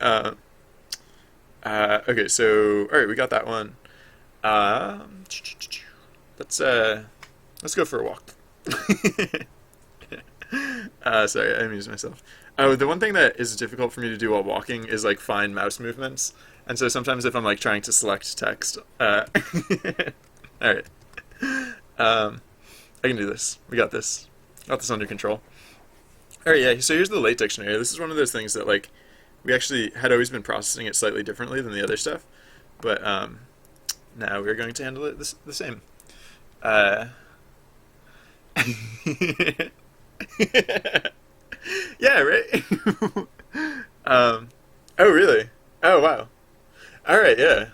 Uh, okay, so all right, we got that one. Um, let's uh, let's go for a walk. Sorry, I amused myself. Oh, the one thing that is difficult for me to do while walking is like find mouse movements, and so sometimes if I'm like trying to select text, all right, um, I can do this. We got this. Got this under control. All right, yeah. So here's the late dictionary. This is one of those things that like we actually had always been processing it slightly differently than the other stuff, but now we're going to handle it the same. Uh, yeah, right. um, oh, really? Oh, wow. All right, yeah,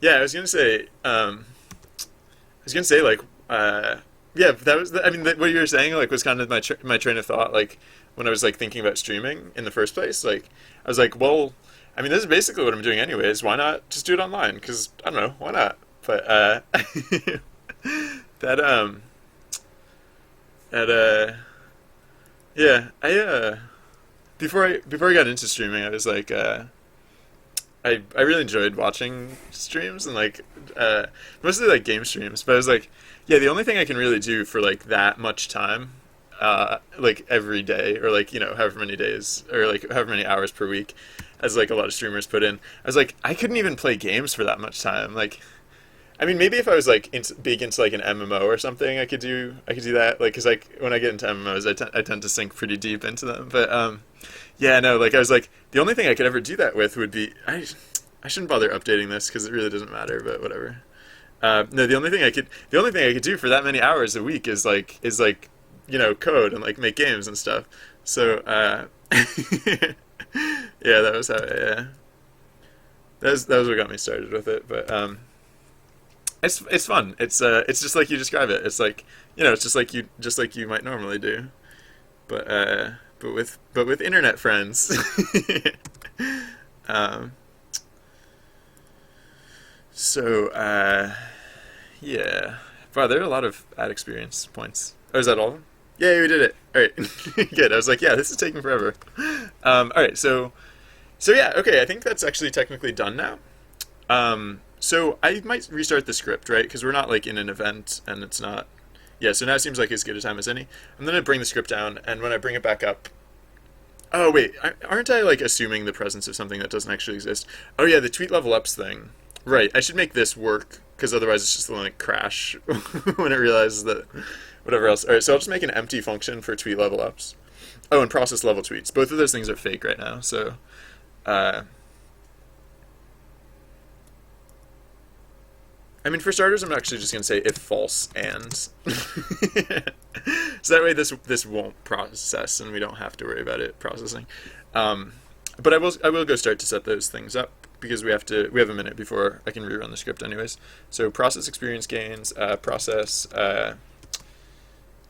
yeah. I was gonna say like, yeah. That was, I mean, what you were saying like was kind of my train of thought. Like when I was like thinking about streaming in the first place, like I was like, well, I mean, this is basically what I'm doing anyways. Why not just do it online? Because I don't know, why not? But that that yeah, before I got into streaming, I was like, I really enjoyed watching streams and like mostly like game streams. But I was like, yeah, the only thing I can really do for like that much time, like every day or like however many days or like however many hours per week, as like a lot of streamers put in. I was like, I couldn't even play games for that much time. Like, I mean, maybe if I was like big into like an MMO or something, I could do that. Like, cause like when I get into MMOs, I tend to sink pretty deep into them. But yeah, no, like I was like the only thing I could ever do that with would be I shouldn't bother updating this because it really doesn't matter. But whatever. No, the only thing I could do for that many hours a week is like code and like make games and stuff. So yeah, that was how that was what got me started with it. But it's fun. It's just like you describe it. It's like it's just like you might normally do, but but with internet friends. um, so yeah, wow, there are a lot of ad experience points. Oh, is that all of them? Yeah, we did it. All right, good. I was like, yeah, this is taking forever. All right, so yeah, okay. I think that's actually technically done now. So I might restart the script, right? Because we're not like in an event, and it's not. Yeah, so now it seems like as good a time as any. I'm gonna bring the script down, and when I bring it back up. Oh wait, aren't I like assuming the presence of something that doesn't actually exist? Oh yeah, the tweet level ups thing. Right, I should make this work because otherwise it's just gonna like crash when it realizes that whatever else. All right, so I'll just make an empty function for tweet level ups. Oh, and process level tweets. Both of those things are fake right now. So. Uh, I mean, for starters, I'm actually just going to say if false and. So that way this won't process and we don't have to worry about it processing. But I will go start to set those things up because we have a minute before I can rerun the script anyways. So process experience gains, process, what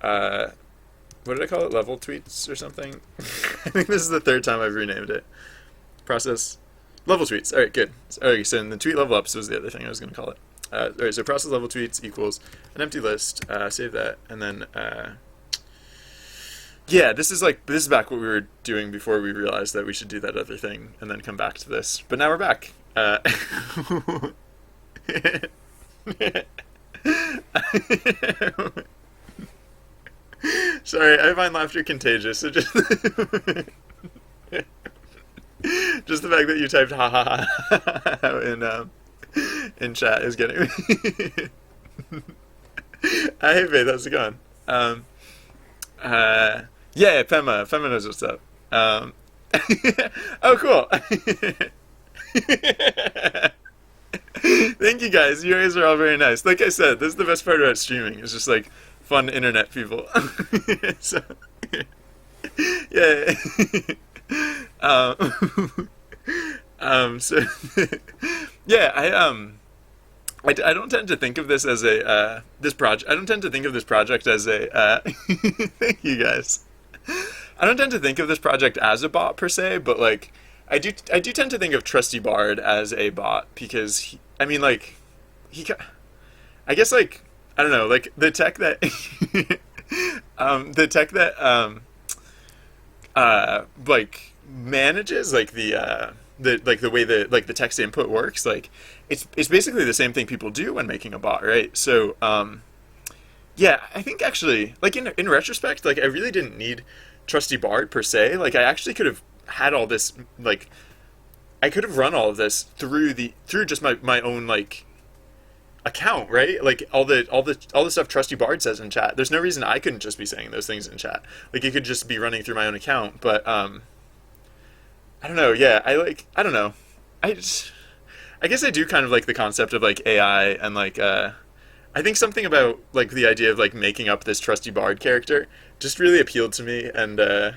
did I call it? Level tweets or something? I think this is the third time I've renamed it. Process level tweets. All right, good. Okay, so in the tweet level ups was the other thing I was going to call it. All right, so process level tweets equals an empty list. Save that, and then yeah, this is back what we were doing before we realized that we should do that other thing, and then come back to this. But now we're back. Sorry, I find laughter contagious. So just just the fact that you typed ha ha ha in chat is getting me. Hey Faith, how's it going? Yeah, Pema knows what's up. Oh, cool. Thank you guys. You guys are all very nice. Like I said, this is the best part about streaming. It's just like fun internet people. So, yeah. So yeah, I don't tend to think of this as a this project. I don't tend to think of this project as a. Thank you guys. I don't tend to think of this project as a bot per se, but like I do tend to think of Trusty Bard as a bot because I mean like I guess like I don't know like the tech that the tech that like manages like the way the text input works, like it's basically the same thing people do when making a bot, right? So yeah, I think actually, like in retrospect, like I really didn't need Trusty Bard per se. Like I actually could have had all this, like I could have run all of this through just my own like account, right? Like all the stuff Trusty Bard says in chat. There's no reason I couldn't just be saying those things in chat. Like it could just be running through my own account. But I don't know. Yeah, I don't know. I guess I do kind of like the concept of like AI and like I think something about like the idea of like making up this Trusty Bard character just really appealed to me, and yeah,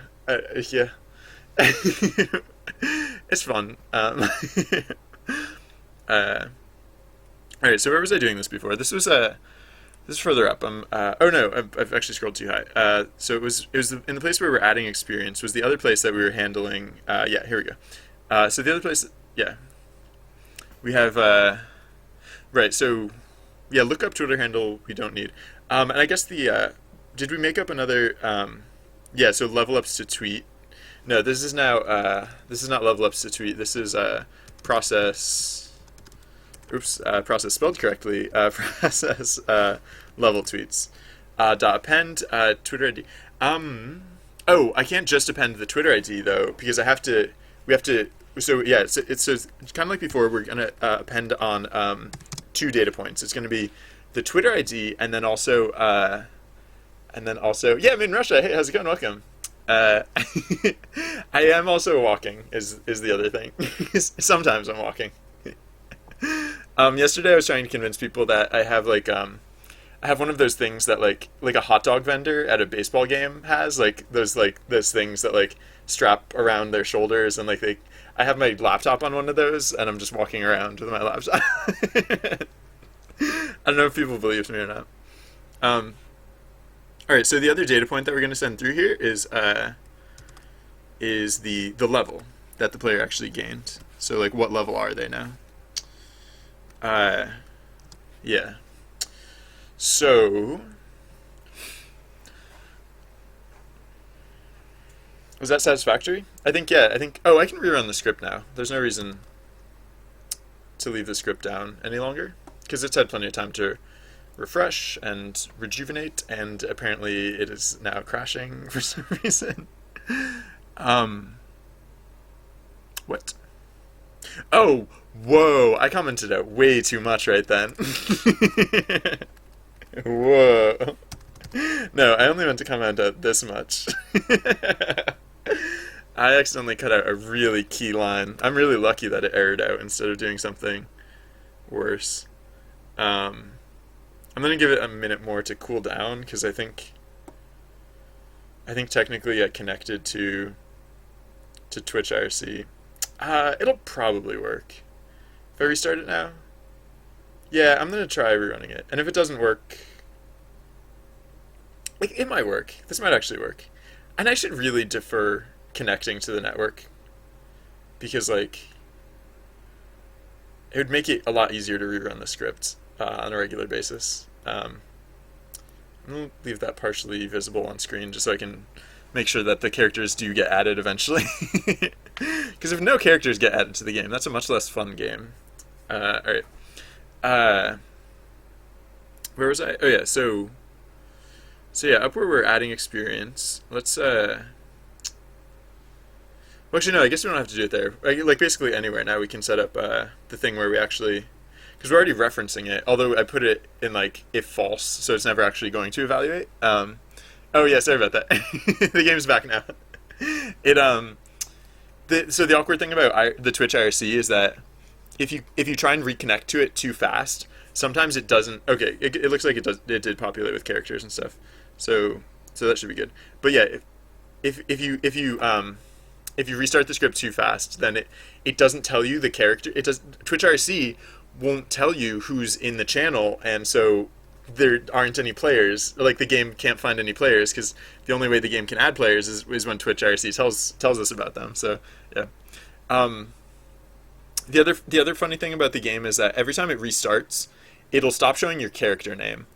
it's fun. Uh, all right, so where was I doing this before? This is further up. Oh no, I've actually scrolled too high. So it was in the place where we're adding experience was the other place that we were handling. Yeah, here we go. So the other place, yeah, we have right. So yeah, look up Twitter handle we don't need. And I guess did we make up another? Yeah, so level ups to tweet. No, this is now this is not level ups to tweet. This is process. Oops, process spelled correctly. Process level tweets. Dot append Twitter ID. Oh, I can't just append the Twitter ID though because I have to. We have to. So yeah, it's kind of like before. We're gonna append on 2 data points. It's gonna be the Twitter ID and then also yeah, I'm in Russia. Hey, how's it going? Welcome. I am also walking. Is the other thing. Sometimes I'm walking. Yesterday I was trying to convince people that I have like I have one of those things that like a hot dog vendor at a baseball game has, like those things that like strap around their shoulders, and like I have my laptop on one of those and I'm just walking around with my laptop. I don't know if people believe me or not. All right, so the other data point that we're going to send through here is the level that the player actually gained. So like what level are they now? Yeah. So, was that satisfactory? I think, yeah, oh, I can rerun the script now. There's no reason to leave the script down any longer, because it's had plenty of time to refresh and rejuvenate, and apparently it is now crashing for some reason. What? Oh, whoa, I commented out way too much right then. Whoa. No, I only meant to comment out this much. I accidentally cut out a really key line. I'm really lucky that it errored out instead of doing something worse. I'm gonna give it a minute more to cool down because I think technically I connected to Twitch IRC. It'll probably work. If I restart it now? Yeah, I'm gonna try rerunning it. And if it doesn't work, like, it might work. This might actually work. And I should really defer connecting to the network because, like, it would make it a lot easier to rerun the script on a regular basis. I'm gonna leave that partially visible on screen just so I can make sure that the characters do get added eventually. Because if no characters get added to the game, that's a much less fun game. Alright. Where was I? Oh yeah, so yeah, up where we're adding experience, let's well, actually no, I guess we don't have to do it there. Like basically anywhere now we can set up the thing where we actually, because we're already referencing it, although I put it in like if false, so it's never actually going to evaluate. Oh yeah, sorry about that. The game's back now. So the awkward thing about the Twitch IRC is that if you try and reconnect to it too fast, sometimes it doesn't. Okay, it looks like it did populate with characters and stuff, so that should be good. But yeah, if you restart the script too fast, then it doesn't tell you the character. It does. Twitch IRC won't tell you who's in the channel, and so there aren't any players. Like the game can't find any players because the only way the game can add players is when Twitch IRC tells us about them. So yeah. The other funny thing about the game is that every time it restarts, it'll stop showing your character name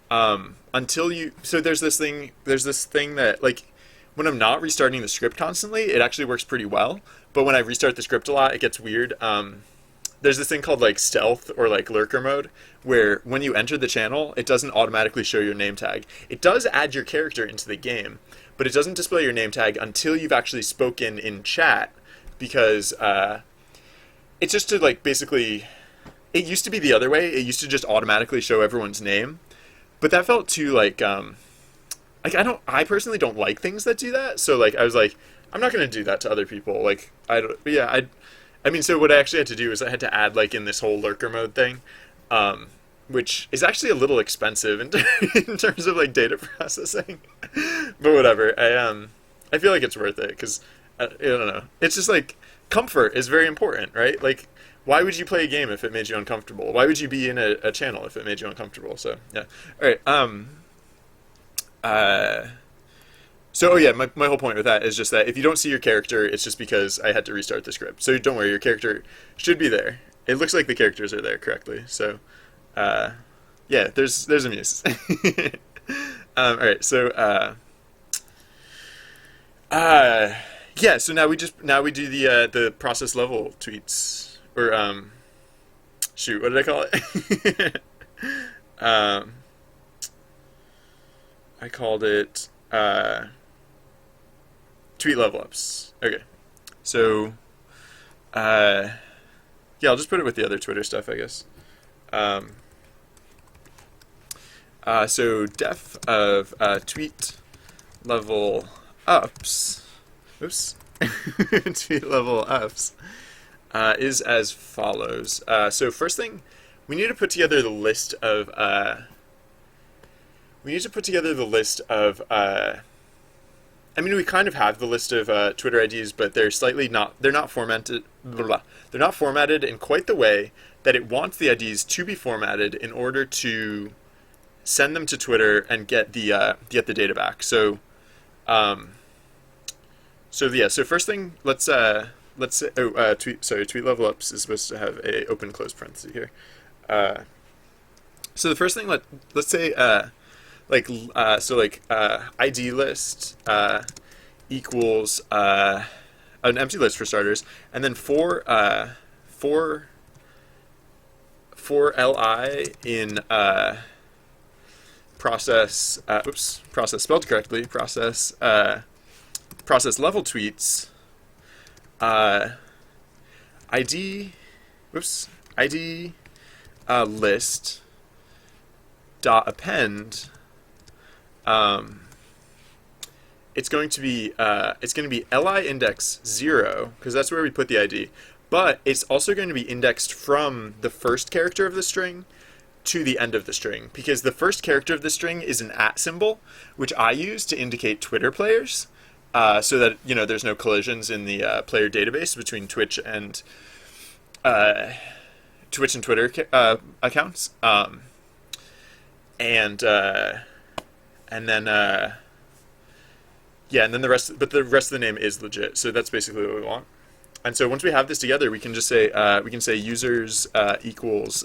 until you. So there's this thing that like when I'm not restarting the script constantly, it actually works pretty well. but when I restart the script a lot, it gets weird. There's this thing called like stealth or like lurker mode, where when you enter the channel, it doesn't automatically show your name tag. It does add your character into the game, but it doesn't display your name tag until you've actually spoken in chat, because it's just to like basically. It used to be the other way. It used to just automatically show everyone's name, but that felt too like I personally don't like things that do that. So like I was like, I'm not going to do that to other people. Like I don't. Yeah, I mean, so what I actually had to do is I had to add like in this whole lurker mode thing, which is actually a little expensive in terms of like data processing. But whatever. I feel like it's worth it because I don't know. It's just like comfort is very important, right? Like, why would you play a game if it made you uncomfortable? Why would you be in a channel if it made you uncomfortable? So yeah. All right. So oh yeah, my whole point with that is just that if you don't see your character, it's just because I had to restart the script. So don't worry, your character should be there. It looks like the characters are there correctly. So yeah, there's a muse. All right, so yeah, so now we do the process level tweets, or shoot, what did I call it? I called it tweet level ups. Okay, so yeah, I'll just put it with the other Twitter stuff, I guess. So def of tweet level ups, oops, tweet level ups is as follows. So first thing, we need to put together the list of I mean, we kind of have the list of Twitter IDs, but they're not formatted. They're not formatted in quite the way that it wants the IDs to be formatted in order to send them to Twitter and get the data back. So, so first thing, let's say, tweet level ups is supposed to have a open close parenthesis here. So the first thing, let's say ID list equals an empty list for starters, and then for li in process spelled correctly, process level tweets ID list dot append. It's going to be li index 0, because that's where we put the ID, but it's also going to be indexed from the first character of the string to the end of the string, because the first character of the string is an @ symbol, which I use to indicate Twitter players, so that there's no collisions in the player database between Twitch and Twitter accounts, and then the rest of the name is legit. So that's basically what we want. And so once we have this together, we can just say users equals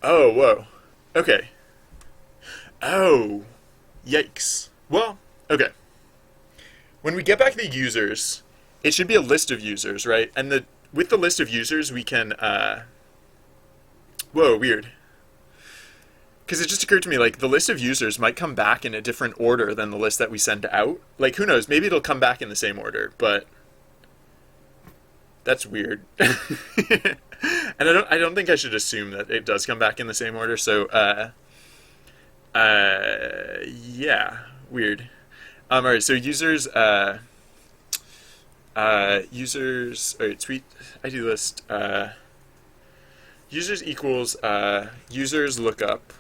oh, whoa, okay, oh, yikes. Well, okay, when we get back the users, it should be a list of users, right? And with the list of users, we can whoa, weird. Because it just occurred to me, like, the list of users might come back in a different order than the list that we send out. Like, who knows? Maybe it'll come back in the same order, but that's weird. And I don't think I should assume that it does come back in the same order. So, yeah, weird. All right. So users, all right, tweet ID list. Users equals users lookup.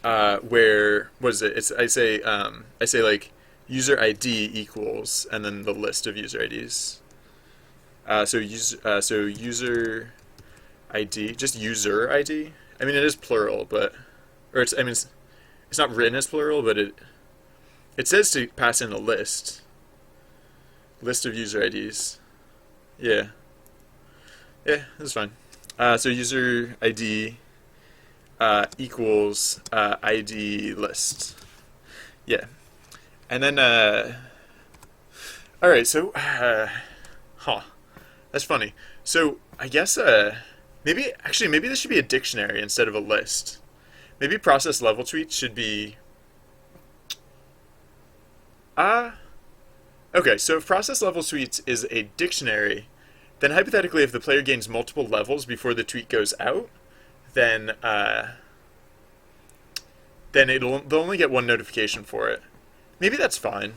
Where was it? I say like user ID equals and then the list of user IDs. So user ID, just user ID. I mean, it is plural, but it's not written as plural, but it says to pass in a list of user IDs. Yeah, that's fine. So user ID equals ID list. Yeah. And then All right, so, huh, that's funny. So I guess maybe this should be a dictionary instead of a list. Maybe process level tweets should be uh okay. So if process level tweets is a dictionary, then hypothetically, if the player gains multiple levels before the tweet goes out, then they'll only get one notification for it. Maybe that's fine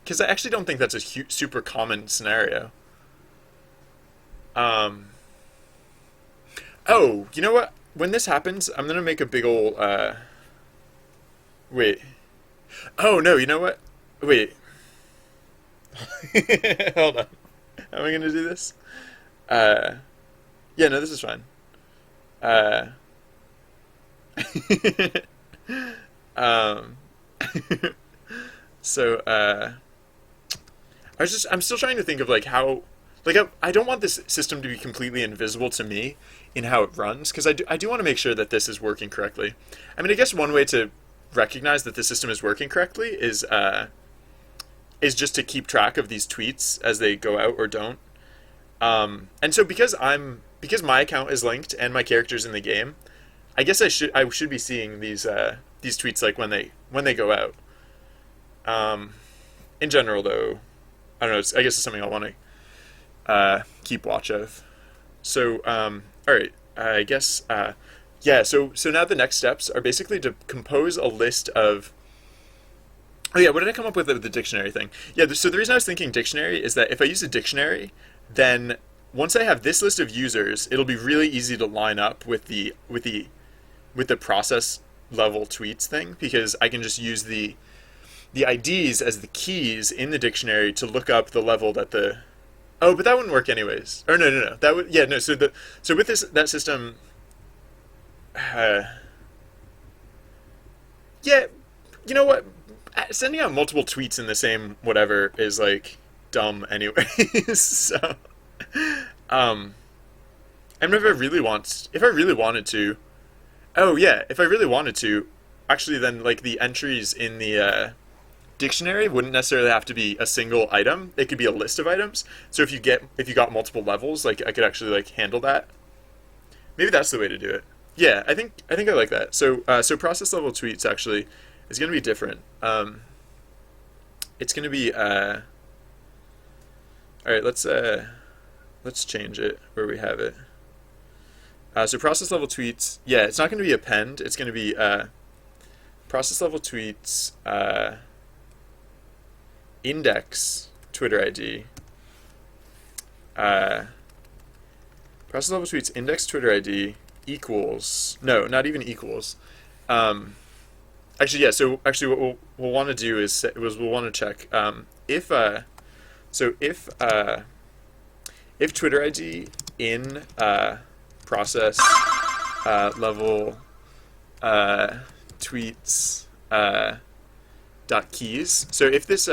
because I actually don't think that's a super common scenario. Um, oh, you know what? When this happens, I'm gonna make a big ol' wait. Oh no, you know what? Wait. Hold on. How am I gonna do this? Uh, yeah, no, this is fine. Uh, um, so I'm still trying to think of like how, like I don't want this system to be completely invisible to me in how it runs because I do want to make sure that this is working correctly. I mean, I guess one way to recognize that the system is working correctly is just to keep track of these tweets as they go out or don't. And so because my account is linked and my character's in the game, I guess I should be seeing these tweets like when they go out. In general, though, I don't know. I guess it's something I want to keep watch of. So all right, I guess yeah. So now the next steps are basically to compose a list of. Oh yeah, what did I come up with the dictionary thing? Yeah, so the reason I was thinking dictionary is that if I use a dictionary, then once I have this list of users, it'll be really easy to line up with the process level tweets thing because I can just use the IDs as the keys in the dictionary to look up the level that the. Oh, but that wouldn't work anyways. Or no. That would yeah no. So with that system, uh, yeah, you know what? Sending out multiple tweets in the same whatever is like dumb anyways. So, um, and if I really wanted to, oh yeah, if I really wanted to, actually then like the entries in the dictionary wouldn't necessarily have to be a single item. It could be a list of items. So if you got multiple levels, like I could actually like handle that. Maybe that's the way to do it. Yeah, I think I like that. So process level tweets actually is going to be different. It's going to be all right. Let's change it where we have it. So process level tweets. Yeah, it's not going to be append. It's going to be process level tweets. Index Twitter ID. Process level tweets index Twitter ID equals no, not even equals. Actually, yeah. So actually, what we'll want to do is we'll want to check if so if Twitter ID in process level tweets dot keys. So if this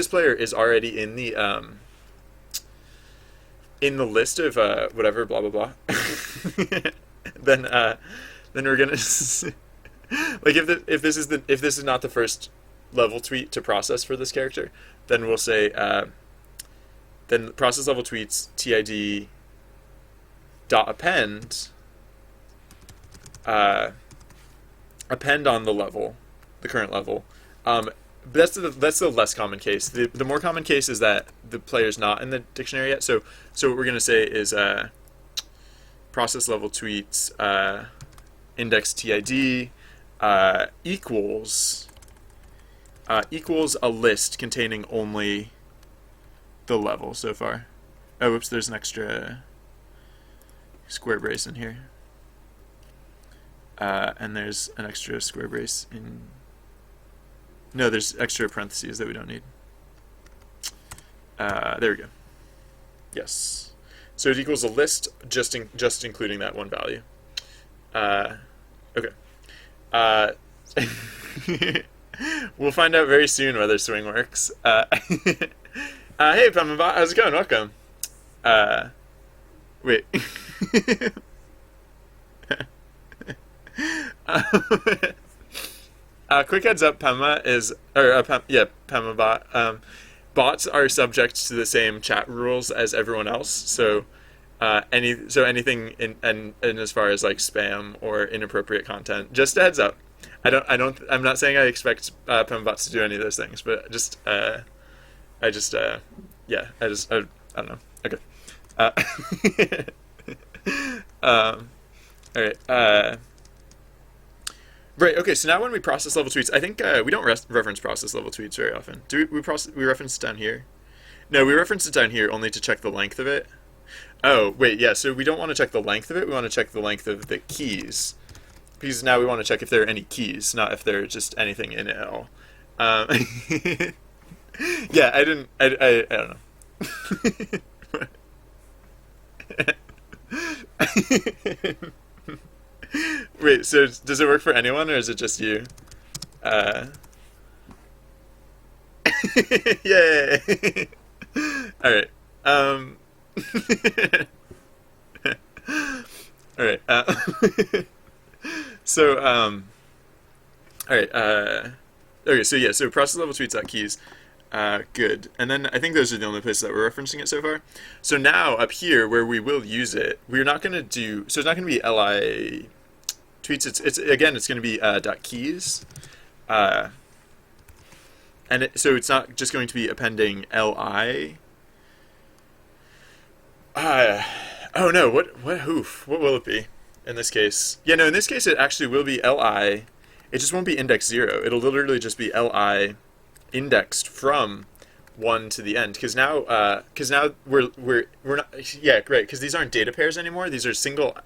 player is already in the list of whatever blah blah blah, then we're gonna like if this is not the first level tweet to process for this character, then we'll say then process level tweets TID dot append append on the current level. But that's the less common case. The more common case is that the player's not in the dictionary yet. So what we're gonna say is process level tweets index TID equals a list containing only the level so far. Oh, whoops! There's an extra square brace in here, and there's an extra square brace in. No, there's extra parentheses that we don't need. There we go. Yes. So it equals a list, just including that one value. Okay. We'll find out very soon whether swing works. Hey, Pamabot, how's it going? Welcome. Wait. Quick heads up, Pema is, or Pemabot. bots are subject to the same chat rules as everyone else. So anything in as far as like spam or inappropriate content, just a heads up. I'm not saying I expect PEMBots to do any of those things, but I just yeah, I don't know. Okay. Uh, all right. Right. Okay. So now when we process level tweets, I think we don't reference process level tweets very often. Do we reference it down here? No, we reference it down here only to check the length of it. Oh, wait, yeah. So we don't want to check the length of it. We want to check the length of the keys, because now we want to check if there are any keys, not if there are just anything in it at all. Um, yeah, I don't know. Wait, so does it work for anyone, or is it just you? Uh, Yay! All right. All right. So, all right. Okay. So yeah. So process level tweets.keys. Good. And then I think those are the only places that we're referencing it so far. So now up here where we will use it, we're not going to do. So it's not going to be li tweets. It's again. It's going to be .keys. So it's not just going to be appending li. Oh no, what will it be in this case? Yeah, no, in this case it actually will be li. It just won't be index 0. It'll literally just be li indexed from 1 to the end, because now we're not, yeah, great, because these aren't data pairs anymore. These are single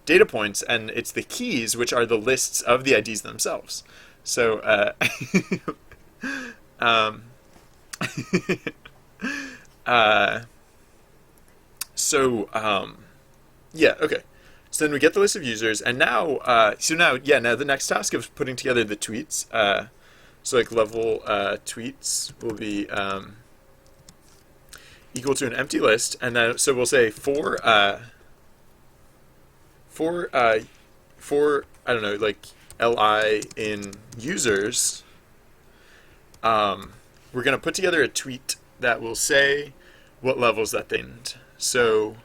data points, and it's the keys which are the lists of the IDs themselves. So um yeah, okay. So then we get the list of users, and now, now the next task of putting together the tweets, so like level tweets will be equal to an empty list, and then so we'll say for I don't know, like li in users, we're gonna put together a tweet that will say what levels that they need. So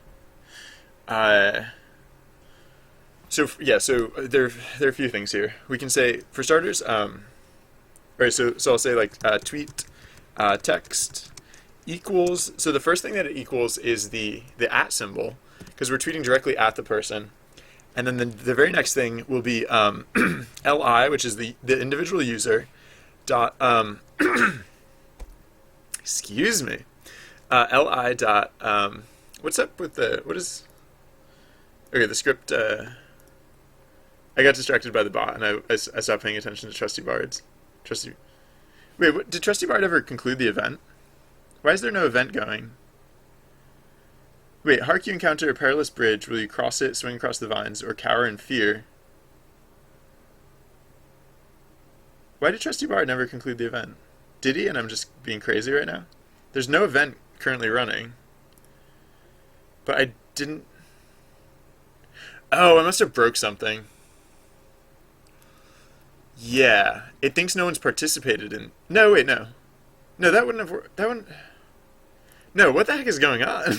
there are a few things here. We can say, for starters, right, so I'll say like tweet text equals, so the first thing that it equals is the at symbol, because we're tweeting directly at the person. And then the very next thing will be li, which is the individual user, dot, excuse me, li dot, what's up with the script, I got distracted by the bot, and I stopped paying attention to Trusty Bards. Wait, did Trusty Bard ever conclude the event? Why is there no event going? Wait, hark you encounter a perilous bridge, will you cross it, swing across the vines, or cower in fear? Why did Trusty Bard never conclude the event? Did he, and I'm just being crazy right now? There's no event currently running. But I didn't... Oh, I must have broke something. Yeah, it thinks no one's participated in... No, wait, no. No, that wouldn't have worked. That wouldn't... No, what the heck is going on?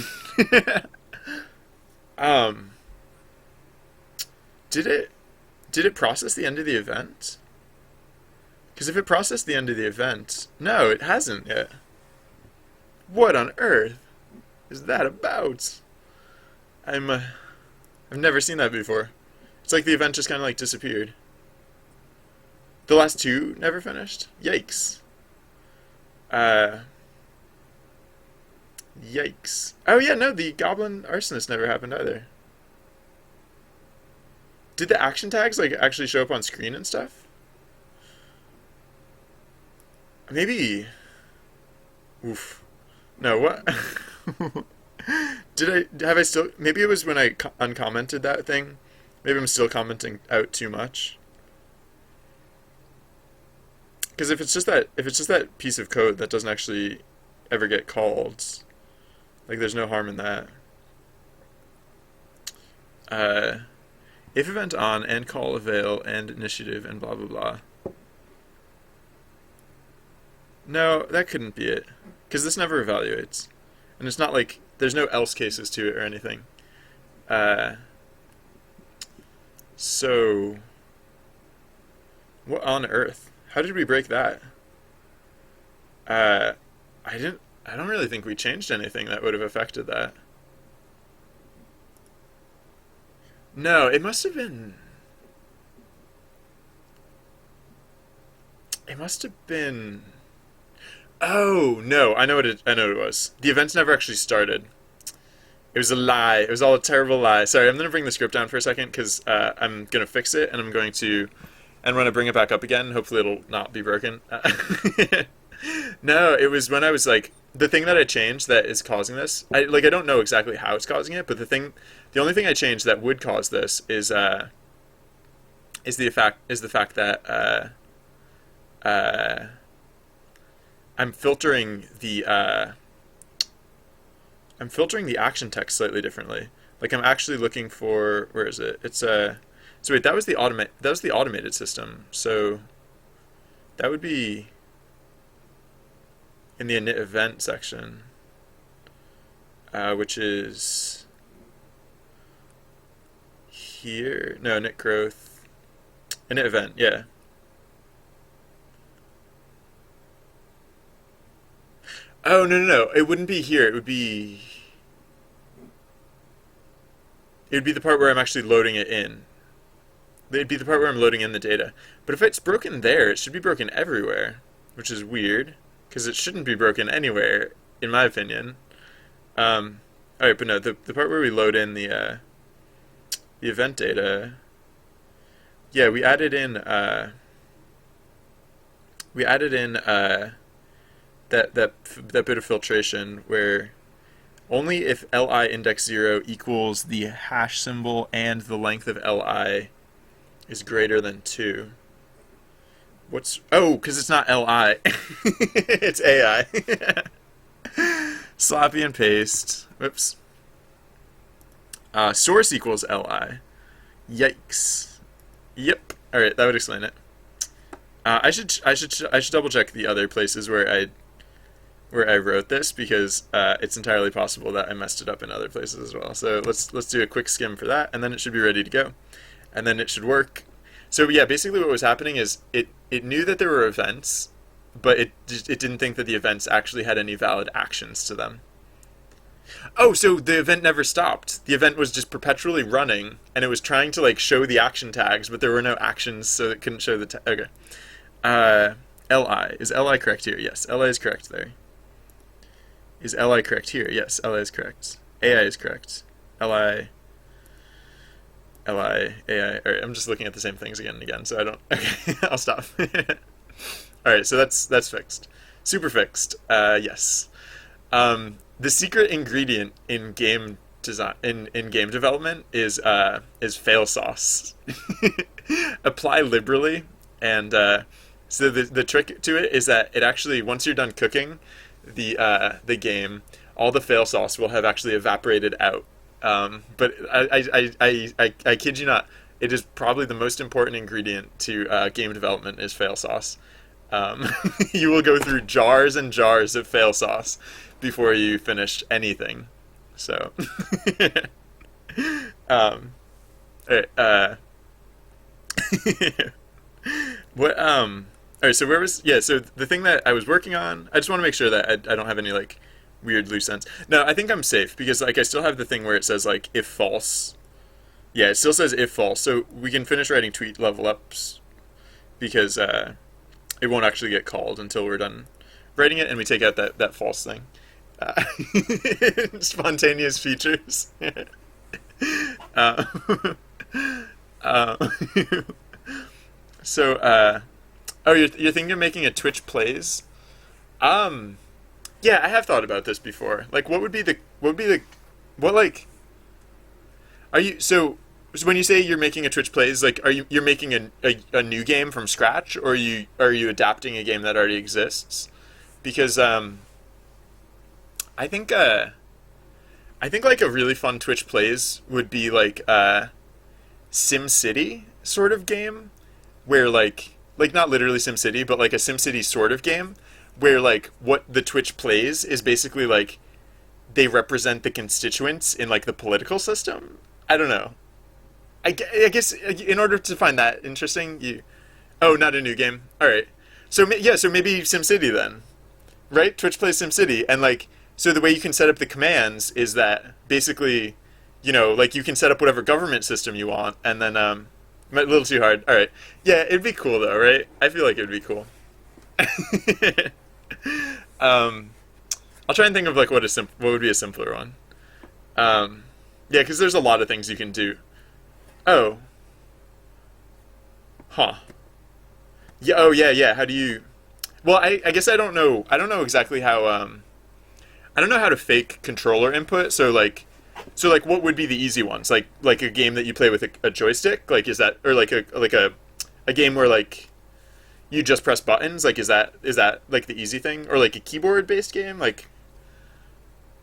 Did it process the end of the event? Because if it processed the end of the event... No, it hasn't yet. What on earth is that about? I've never seen that before. It's like the event just kind of like disappeared. The last two never finished? Yikes. Yikes. Oh yeah, no, the Goblin Arsonist never happened either. Did the action tags like actually show up on screen and stuff? Maybe. Oof. No, what? Have I still, maybe it was when I uncommented that thing. Maybe I'm still commenting out too much. Because if it's just that piece of code that doesn't actually ever get called, like there's no harm in that. If event on and call avail and initiative and blah blah blah. No, that couldn't be it. because this never evaluates, and it's not like there's no else cases to it or anything. Uh, so what on earth? How did we break that? Uh, I didn't. I don't really think we changed anything that would have affected that. No, it must have been. It must have been. Oh no, I know what it. I know what it was. The events never actually started. It was a lie. It was all a terrible lie. Sorry, I'm gonna bring the script down for a second because I'm gonna fix it and I'm going to, and when I bring it back up again, hopefully it'll not be broken. No, it was when I was like the thing that I changed that is causing this. I don't know exactly how it's causing it, but the only thing I changed that would cause this is the fact that uh, I'm filtering the action text slightly differently. Like I'm actually looking for, where is it? It's so wait, that was the automated system. So that would be in the init event section, which is here. No, init growth, init event. Yeah. Oh no no no! It wouldn't be here. It would be the part where I'm actually loading it in. It'd be the part where I'm loading in the data. But if it's broken there, it should be broken everywhere, which is weird because it shouldn't be broken anywhere, in my opinion. All right, but no, the part where we load in the event data. Yeah, we added in that bit of filtration where only if li index 0 equals the hash symbol and the length of li is greater than 2. Because it's not li. It's ai. Sloppy and paste. Whoops. Source equals li. Yikes. Yep. All right, that would explain it. I should double check the other places where I wrote this because it's entirely possible that I messed it up in other places as well. So let's do a quick skim for that, and then it should be ready to go, and then it should work. So yeah, basically what was happening is it knew that there were events, but it didn't think that the events actually had any valid actions to them. Oh, so the event never stopped. The event was just perpetually running, and it was trying to like show the action tags, but there were no actions, so it couldn't show the okay. Li is li correct here? Yes, li is correct there. Is li correct here? Yes, li is correct. AI is correct. Li, AI. All right, I'm just looking at the same things again and again, so I don't. Okay, I'll stop. All right, so that's fixed. Super fixed. Yes. The secret ingredient in game design in game development is fail sauce. Apply liberally, and so the trick to it is that it actually once you're done cooking the game, all the fail sauce will have actually evaporated out. But I kid you not, it is probably the most important ingredient to game development is fail sauce. You will go through jars and jars of fail sauce before you finish anything. So, all right, what all right, so where was so the thing that I was working on, I just want to make sure that I don't have any like weird loose ends. No, I think I'm safe because like I still have the thing where it says like if false. Yeah, it still says if false. So we can finish writing tweet level ups because it won't actually get called until we're done writing it and we take out that false thing. Spontaneous features. uh, uh, so oh, you're thinking of making a Twitch plays? Yeah, I have thought about this before. Like, what like, are you, so when you say you're making a Twitch plays, like, you're making a new game from scratch, or are you adapting a game that already exists? Because, I think, like a really fun Twitch plays would be like a SimCity sort of game, where like not literally SimCity, but like a SimCity sort of game, where like what the Twitch plays is basically like they represent the constituents in like the political system. I don't know. I guess in order to find that interesting, you oh, not a new game. All right. So yeah, so maybe SimCity then, right? Twitch plays SimCity, and like so the way you can set up the commands is that basically, like you can set up whatever government system you want, and then a little too hard. All right. Yeah, it'd be cool though, right? I feel like it'd be cool. um, I'll try and think of like what would be a simpler one. Yeah, because there's a lot of things you can do. Oh. Huh. Yeah. Oh, yeah, yeah. How do you? Well, I guess I don't know. I don't know exactly how. I don't know how to fake controller input. So like, what would be the easy ones? Like a game that you play with a joystick. Like, is that or like a game where like you just press buttons? Like, is that like the easy thing, or like a keyboard based game? Like,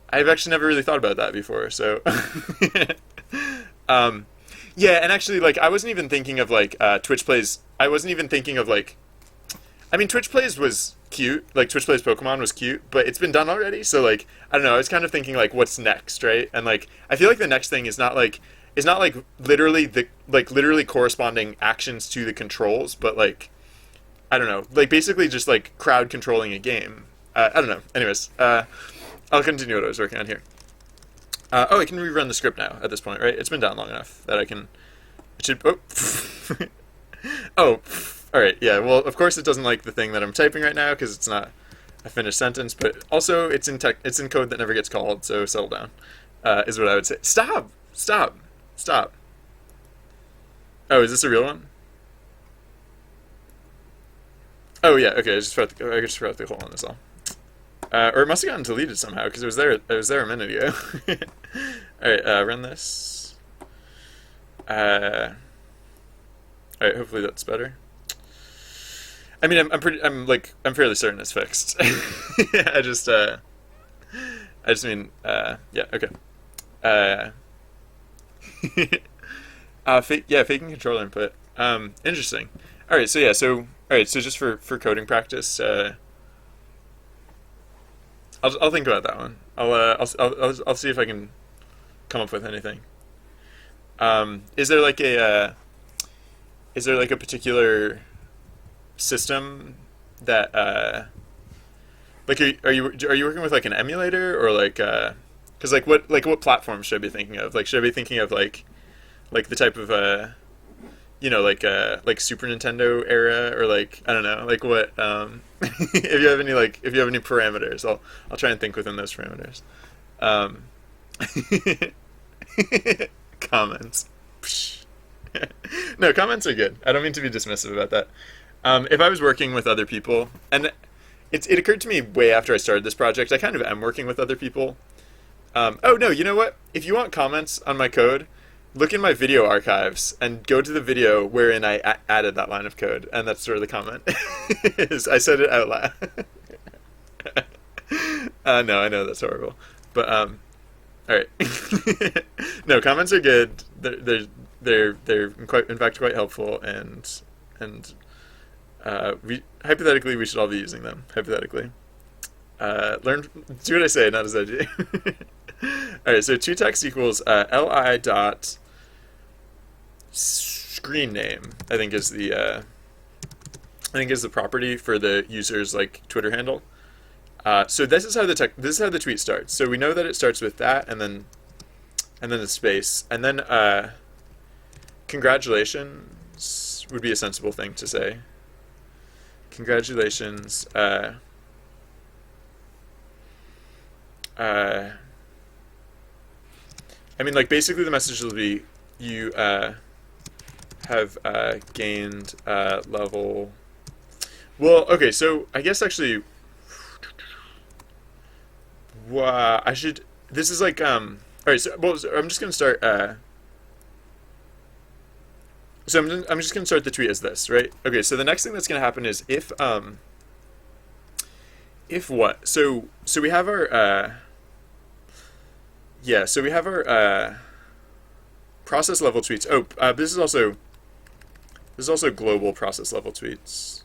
I've actually never really thought about that before. So, yeah, and actually, like, I wasn't even thinking of like Twitch plays. I wasn't even thinking of like. I mean, Twitch plays was cute. Like, Twitch plays Pokemon was cute, but it's been done already. So like, I don't know. I was kind of thinking like, what's next, right? And like, I feel like the next thing is not like literally corresponding actions to the controls, but like, I don't know, like basically just like crowd controlling a game. I don't know. Anyways, I'll continue what I was working on here. I can rerun the script now at this point, right? It's been down long enough that I can. It should. Oh, oh, all right. Yeah. Well, of course it doesn't like the thing that I'm typing right now because it's not a finished sentence. But also, it's in It's in code that never gets called. So settle down. Is what I would say. Stop. Stop. Stop. Oh, is this a real one? Oh yeah. Okay. I just forgot the whole one. That's all. Or it must have gotten deleted somehow because it was there. It was there a minute ago. All right, run this. All right, hopefully that's better. I mean, I'm fairly certain it's fixed. I just mean, yeah, okay. Faking controller input. Interesting. All right, so just for coding practice. I'll think about that one. I'll see if I can come up with anything. Is there like a particular system that like are you working with like an emulator or like because like what platform should I be thinking of? Like should I be thinking of like the type of like Super Nintendo era or like I don't know like what if you have any parameters I'll try and think within those parameters. Comments. No, comments are good. I don't mean to be dismissive about that. If I was working with other people, and it occurred to me way after I started this project, I kind of am working with other people. Oh no, you know what? If you want comments on my code, look in my video archives and go to the video wherein I added that line of code, and that's sort of the comment. I said it out loud. No, I know that's horrible, but all right. No, comments are good. They're in fact quite helpful, and we should all be using them hypothetically. Do what I say, not as I do. All right, so toText equals li dot screen name. I think is the property for the user's like Twitter handle. So this is how the tweet starts. So we know that it starts with that, and then the space, and then congratulations would be a sensible thing to say. Congratulations. I mean, like, basically the message will be, you have gained level... Well, okay, so I guess actually... I should... This is like... Alright, so I'm just going to start... So I'm just going to start the tweet as this, right? Okay, so the next thing that's going to happen is if what? So we have our... so we have our process level tweets. Oh, this is also global process level tweets,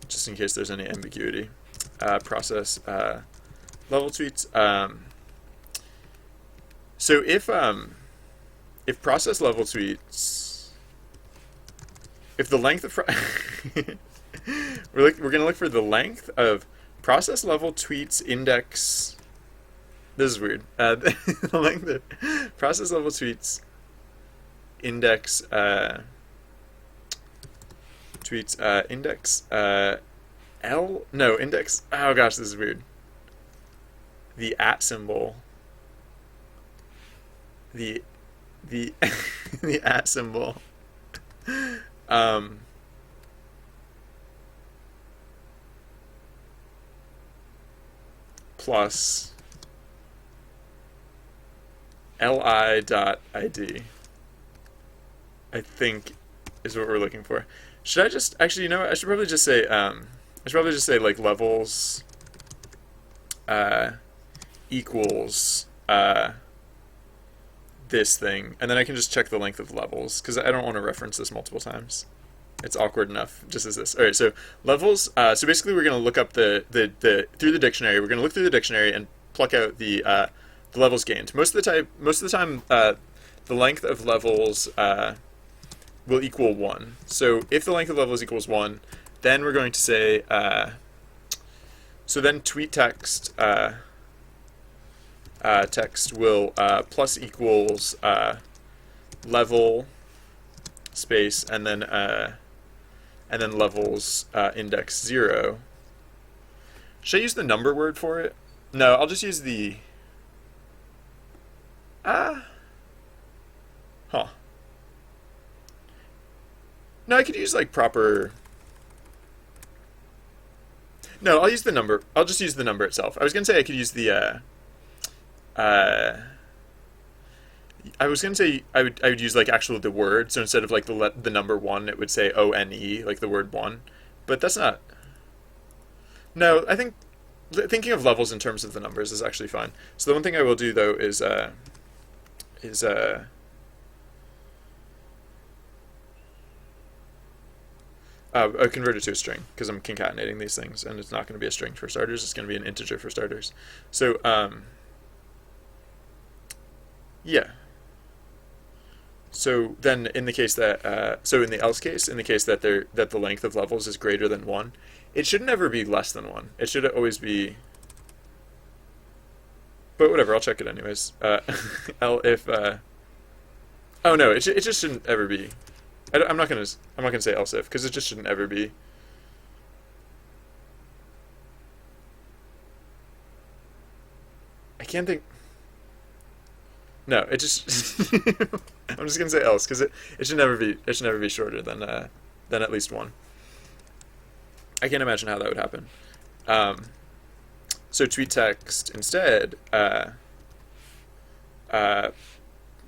just in case there's any ambiguity. process level tweets. So if process level tweets, if the length of we're gonna look for the length of process level tweets index. This is weird. The length of process level tweets index index L no index. Oh gosh, this is weird. The at symbol. The the at symbol. Plus li.id, I think, is what we're looking for. Should I just actually? You know what? I should probably just say like levels equals this thing, and then I can just check the length of levels because I don't want to reference this multiple times. It's awkward enough just as this. All right, so levels. So basically, we're going to look up the through the dictionary. We're going to look through the dictionary and pluck out the levels gained. Most of the time, the length of levels will equal 1. So if the length of levels equals 1, then we're going to say. So then tweet text text will plus equals level space and then levels index 0. Should I use the number word for it? No, I'll just use the No, I could use like proper. No, I'll use the number. I'll just use the number itself. I was gonna say I could use the I was gonna say I would use like actual the word. So instead of like the number 1, it would say ONE, like the word 1. But that's not. No, I think thinking of levels in terms of the numbers is actually fine. So the one thing I will do though is I convert it to a string because I'm concatenating these things, and it's not going to be a string for starters. It's going to be an integer for starters. So yeah. So then, in the case that so in the else case, in the case that the length of levels is greater than 1, it should never be less than 1. It should always be. But whatever, I'll check it anyways. If oh no, it just shouldn't ever be. I'm not gonna say else if because it just shouldn't ever be. I can't think. No, it just. I'm just gonna say else because it should never be shorter than at least 1. I can't imagine how that would happen. So tweet text instead.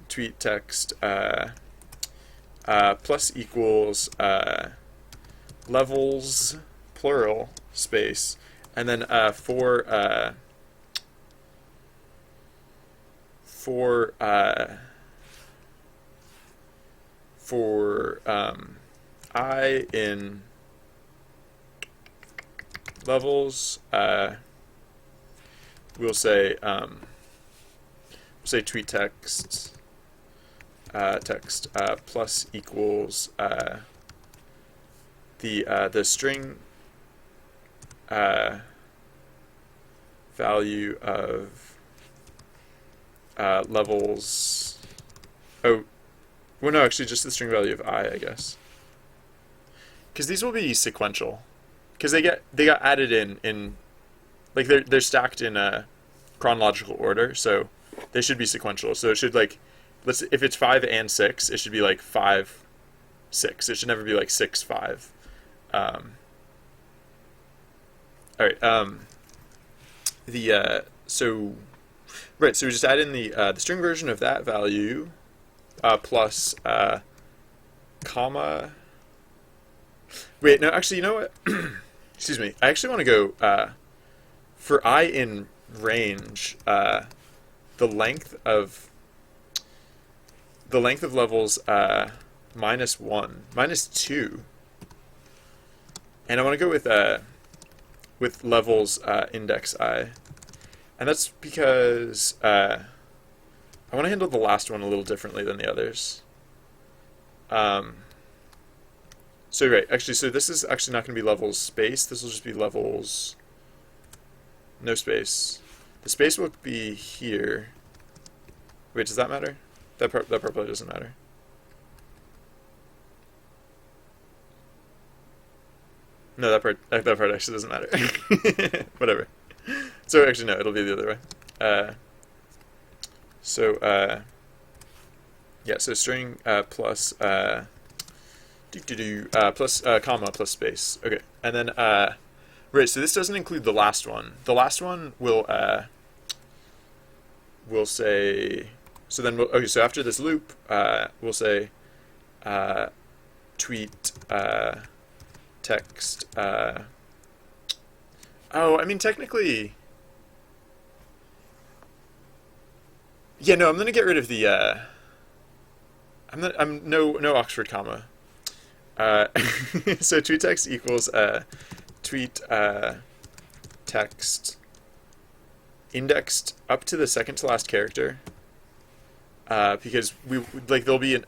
Tweet text. Plus equals levels plural space, and then for I in levels we'll say tweet text plus equals the string value of levels. Oh, well, no, actually, just the string value of I guess, because these will be sequential, because they got added in like they're stacked in a chronological order, so they should be sequential. So it should like. If it's 5 and 6, it should be like 5, 6. It should never be like 6, 5. All right. So we just add in the string version of that value plus comma. Wait, no, actually, you know what? Excuse me. I actually want to go for I in range. The length of levels -1, -2, and I want to go with with levels index I, and that's because I want to handle the last one a little differently than the others. So right, actually, so this is actually not going to be levels space. This will just be levels no space. The space will be here. Wait, does that matter? That part probably doesn't matter. No, that part actually doesn't matter. Whatever. So actually, no, it'll be the other way. Yeah, so string plus plus comma plus space. Okay, and then right. So this doesn't include the last one. The last one will say. So then okay. So after this loop, we'll say tweet text. Oh, I mean technically. Yeah, no, I'm gonna get rid of the. I'm no Oxford comma. So tweet text equals tweet text indexed up to the second to last character. Because we like there'll be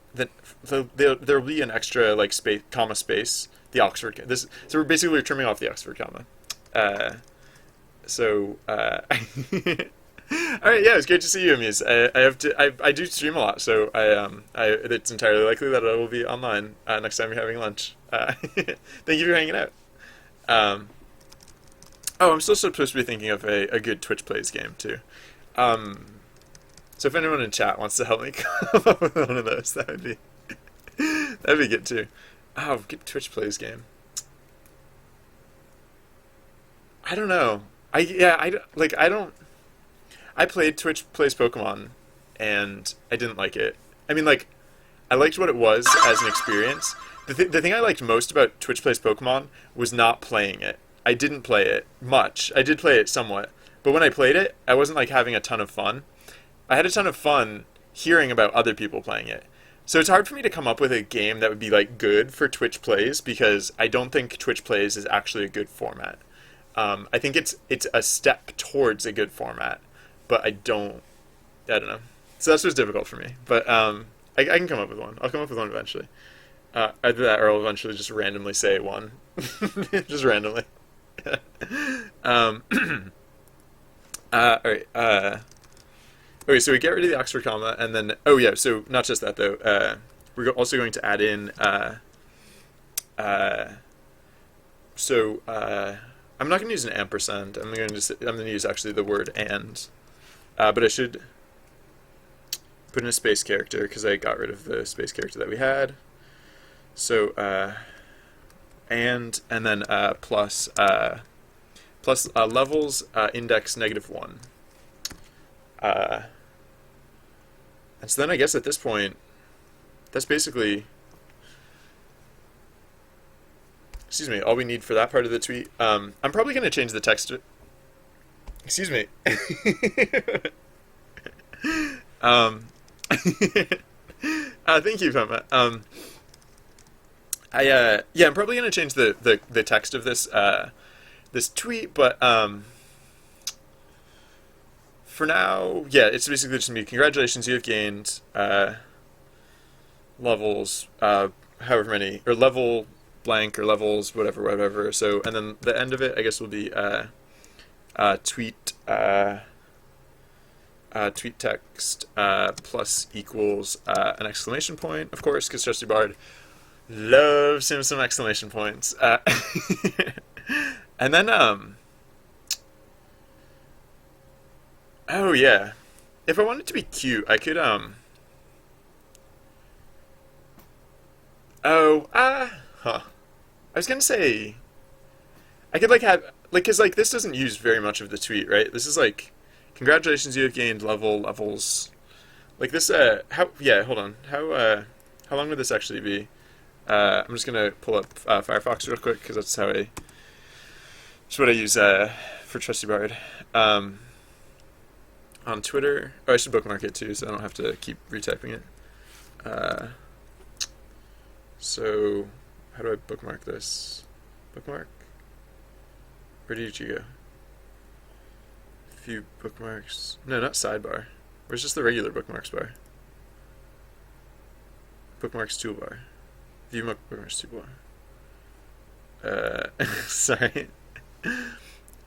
there'll be an extra like space comma space the Oxford this so we're basically trimming off the Oxford comma. All right, yeah, it's great to see you, Amuse. I do stream a lot, so it's entirely likely that I will be online next time you're having lunch. Thank you for hanging out. Oh, I'm still supposed to be thinking of a good Twitch Plays game too. So if anyone in chat wants to help me come up with one of those, that'd be good too. Oh, good Twitch Plays game. I don't know. I played Twitch Plays Pokemon, and I didn't like it. I mean, like, I liked what it was as an experience. The thing I liked most about Twitch Plays Pokemon was not playing it. I didn't play it much. I did play it somewhat. But when I played it, I wasn't, like, having a ton of fun. I had a ton of fun hearing about other people playing it. So it's hard for me to come up with a game that would be, like, good for Twitch Plays, because I don't think Twitch Plays is actually a good format. I think it's a step towards a good format. But I don't know. So that's what's difficult for me. But I can come up with one. I'll come up with one eventually. Either that, or I'll eventually just randomly say one, just randomly. All right. Okay, so we get rid of the Oxford comma, and then so not just that though. We're also going to add in. I'm not going to use an ampersand. I'm going to use actually the word and. But I should put in a space character because I got rid of the space character that we had. So and then plus levels index -1. And so then I guess at this point, that's basically, excuse me, all we need for that part of the tweet. I'm probably going to change the text. Excuse me. Thank you, Pema. I'm probably gonna change the text of this this tweet, but for now, yeah, it's basically just me. Congratulations, you have gained levels, however many, or level blank or levels, whatever. So, and then the end of it, I guess, will be tweet tweet text plus equals an exclamation point, of course, because Trusty Bard loves him some exclamation points. And then oh yeah, if I wanted to be cute, I could I was gonna say I could like have like, because like this doesn't use very much of the tweet, right? This is like, congratulations, you have gained levels. Like this, hold on. How long would this actually be? I'm just gonna pull up Firefox real quick because that's what I use for Trusty Bard. On Twitter, I should bookmark it too, so I don't have to keep retyping it. So how do I bookmark this? Bookmark? Where did you go? View bookmarks. No, not sidebar. Where's just the regular bookmarks bar? Bookmarks toolbar. View bookmarks toolbar. Sorry.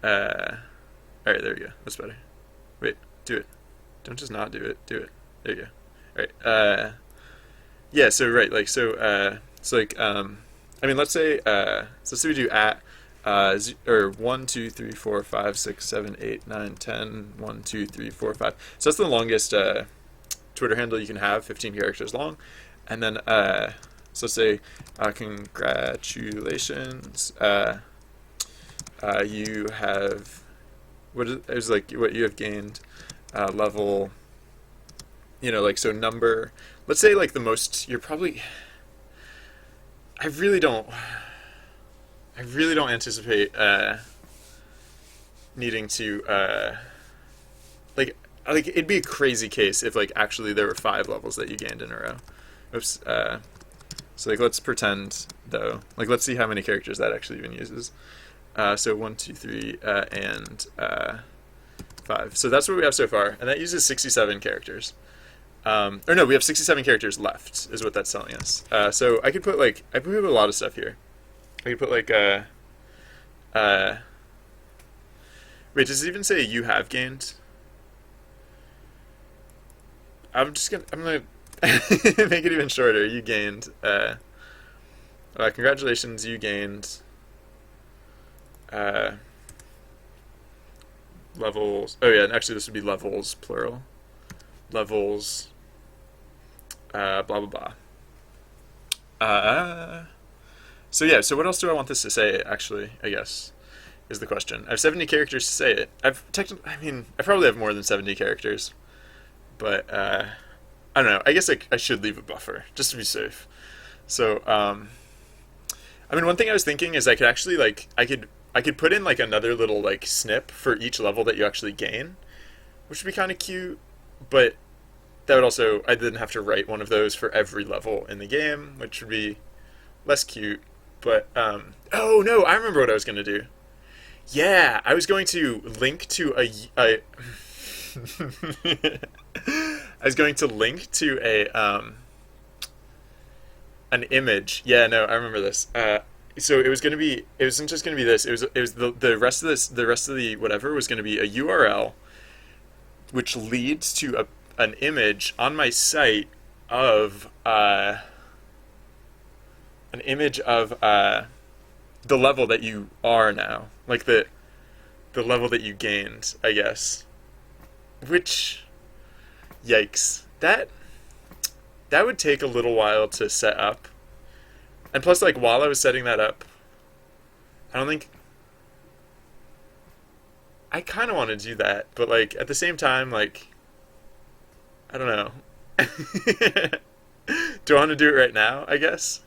Alright, there we go. That's better. Wait, do it. Don't just not do it. Do it. There you go. Alright. Yeah, so right, like it's like I mean let's say we do at or 1, 2, 3, 4, 5, 6, 7, 8, 9, 10, 1, 2, 3, 4, 5. So that's the longest Twitter handle you can have, 15 characters long. And then so let's say congratulations, you have it was like what you have gained level, like so number. Let's say like the most you're probably. I really don't anticipate needing to like it'd be a crazy case if like actually there were 5 levels that you gained in a row. Oops. So like let's pretend though. Like let's see how many characters that actually even uses. So 1, 2, 3, and 5. So that's what we have so far, and that uses 67 characters. Or no, we have 67 characters left, is what that's telling us. So I could put I could put a lot of stuff here. I could put wait, does it even say you have gained? I'm gonna make it even shorter. You gained. Congratulations, you gained. Levels. Oh yeah, and actually this would be levels plural. Levels. Blah blah blah. So yeah. So what else do I want this to say? Actually, I guess is the question. I have 70 characters to say it. I probably have more than 70 characters, but I don't know. I guess I should leave a buffer just to be safe. So one thing I was thinking is I could actually I could put in like another little like snip for each level that you actually gain, which would be kind of cute, but that would also, I didn't have to write one of those for every level in the game, which would be less cute. But oh no, I remember what I was going to do. Yeah, I was going to link to I was going to link to an image. Yeah, no, I remember this. So it wasn't just gonna be this. It was the rest of this. The rest of the whatever was gonna be a URL, which leads to an image on my site of the level that you are now, like the level that you gained, I guess. Which, yikes, that would take a little while to set up. And plus, like, while I was setting that up, I kind of want to do that, but, like, at the same time, like, I don't know. Do I want to do it right now, I guess?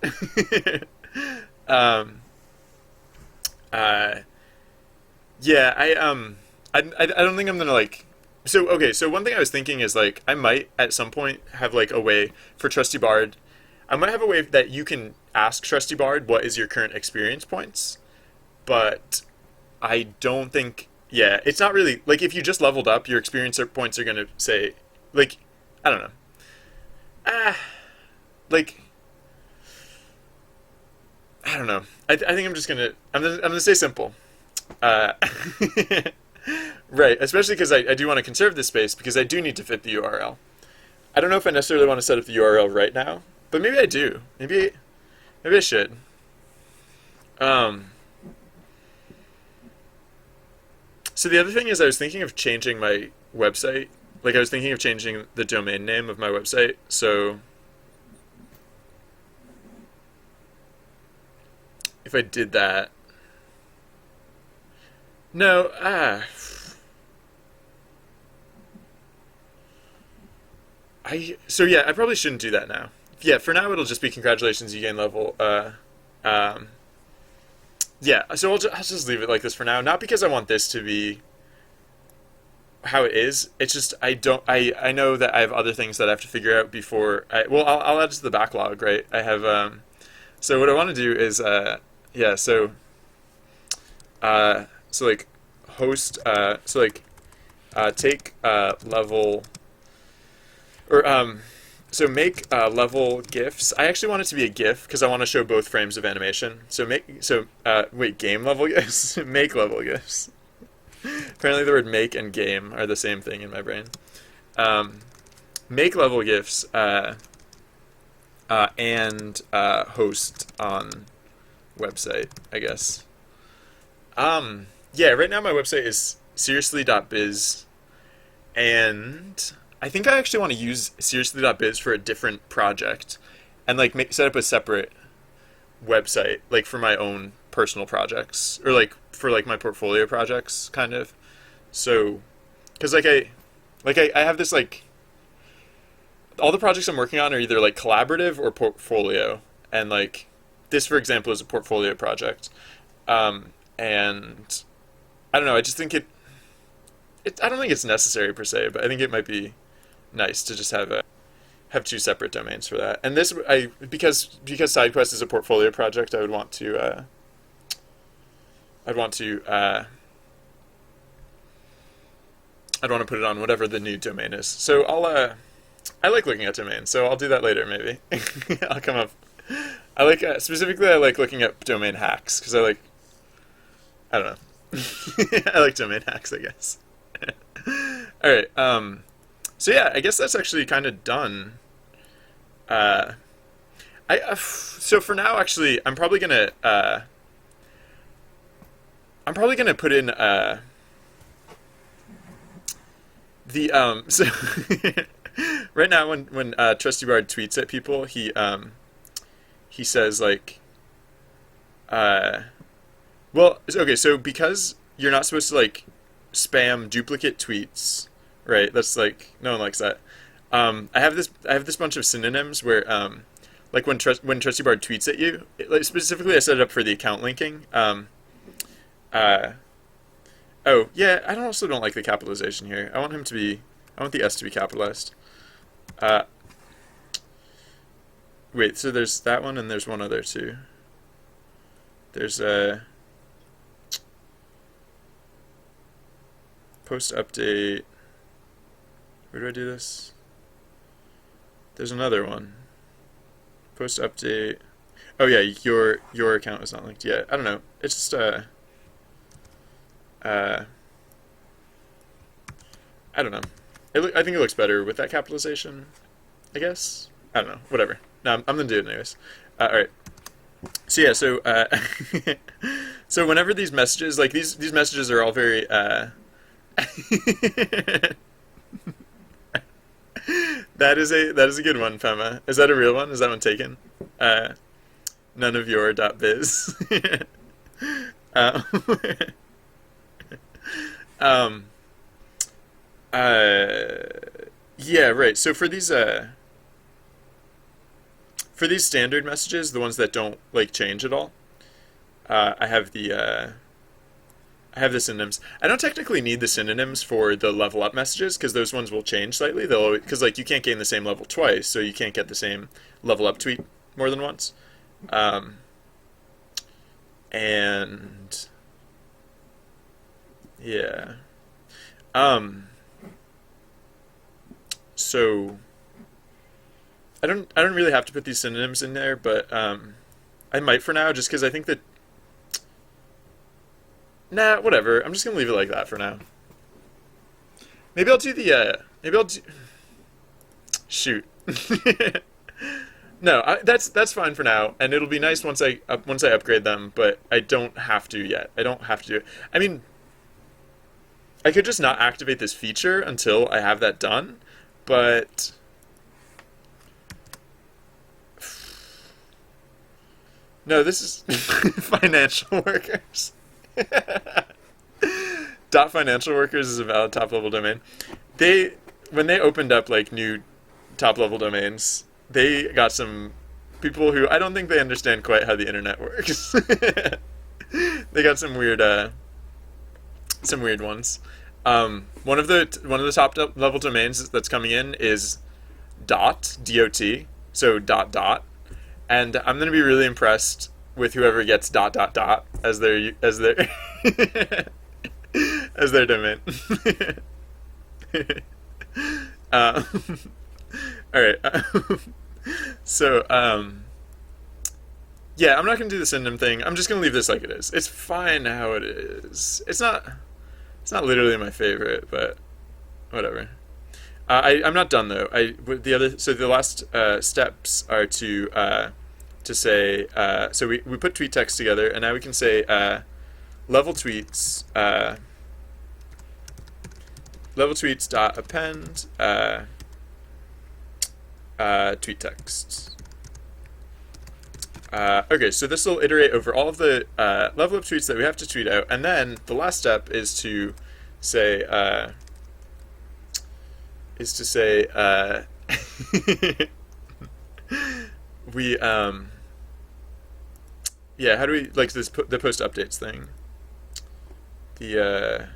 Yeah, I don't think I'm gonna, like... So, okay, so one thing I was thinking is, like, I might, at some point, have, like, a way for Trusty Bard... I might have a way that you can ask Trusty Bard what is your current experience points, but I don't think... Yeah, it's not really... Like, if you just leveled up, your experience points are going to say... Like, I don't know. Like... I don't know. I think I'm just going to... I'm gonna say simple. Right, especially because I do want to conserve this space, because I do need to fit the URL. I don't know if I necessarily want to set up the URL right now, but maybe I do. Maybe I should. So the other thing is I was thinking of changing my website. Like, I was thinking of changing the domain name of my website, so... If I did that... No, So yeah, I probably shouldn't do that now. Yeah, for now it'll just be congratulations, you gain level. Yeah, so I'll just leave it like this for now. Not because I want this to be how it is. It's just I know that I have other things that I have to figure out before I'll add it to the backlog, right? I have so what I want to do is yeah, so so like host take level or so make level GIFs. I actually want it to be a GIF because I want to show both frames of animation. So wait, game level GIFs? Make level GIFs. Apparently the word make and game are the same thing in my brain. Make level GIFs and host on website, I guess. Yeah, right now my website is srsly.bz, and I think I actually want to use srsly.bz for a different project and like set up a separate website like for my own personal projects or like for like my portfolio projects kind of. So cuz I have this like all the projects I'm working on are either like collaborative or portfolio, and like this for example is a portfolio project. And I don't know, I just think I don't think it's necessary per se, but I think it might be nice to just have two separate domains for that. And this because SideQuest is a portfolio project, I would want to I'd want to put it on whatever the new domain is. So I like looking at domains, so I'll do that later maybe. I'll come up. I like specifically I like looking at domain hacks because I don't know. I like domain hacks, I guess. All right. So yeah, I guess that's actually kind of done. So for now, actually, I'm probably gonna put in so right now when Trusty Bard tweets at people, he says like well, okay, so because you're not supposed to like spam duplicate tweets, right? That's like no one likes that. I have this bunch of synonyms where like when Trusty Bard tweets at you, like specifically I set it up for the account linking. Oh yeah, I also don't like the capitalization here. I want the S to be capitalized. Wait, so there's that one and there's one other too. There's post update. Where do I do this? There's another one. Post update. Oh yeah, your account is not linked yet. I don't know. It's just I don't know. I think it looks better with that capitalization, I guess. I don't know. Whatever. No, I'm gonna do it anyways. All right. So yeah. So so whenever these messages, like these messages are all very that is a good one, Fema. Is that a real one? Is that one taken? None of your .biz. um, um, yeah, right. So for these standard messages, the ones that don't like change at all, I have the synonyms. I don't technically need the synonyms for the level up messages because those ones will change slightly. Because like you can't gain the same level twice, so you can't get the same level up tweet more than once. And yeah. So I don't really have to put these synonyms in there, but I might for now just because I think that. Nah, whatever. I'm just gonna leave it like that for now. Maybe I'll do shoot. No, that's fine for now, and it'll be nice once I upgrade them. But I don't have to yet. I don't have to do it. I mean, I could just not activate this feature until I have that done, but no, this is financial workers. .financial workers is a valid top level domain. When they opened up like new top level domains, they got some people who I don't think they understand quite how the internet works. They got some weird ones. One of the top level domains that's coming in is dot, so dot, and I'm gonna be really impressed with whoever gets dot as their as their domain. uh, all right. So, yeah, I'm not gonna do the synonym thing. I'm just gonna leave this like it is. It's fine how it is. It's not. It's not literally my favorite, but whatever. I'm not done though. So the last steps are to say so we put tweet text together, and now we can say level tweets level tweets dot append tweet text. Okay, so this will iterate over all of the level of tweets that we have to tweet out, and then the last step is to say we yeah, how do we like this the post updates thing? The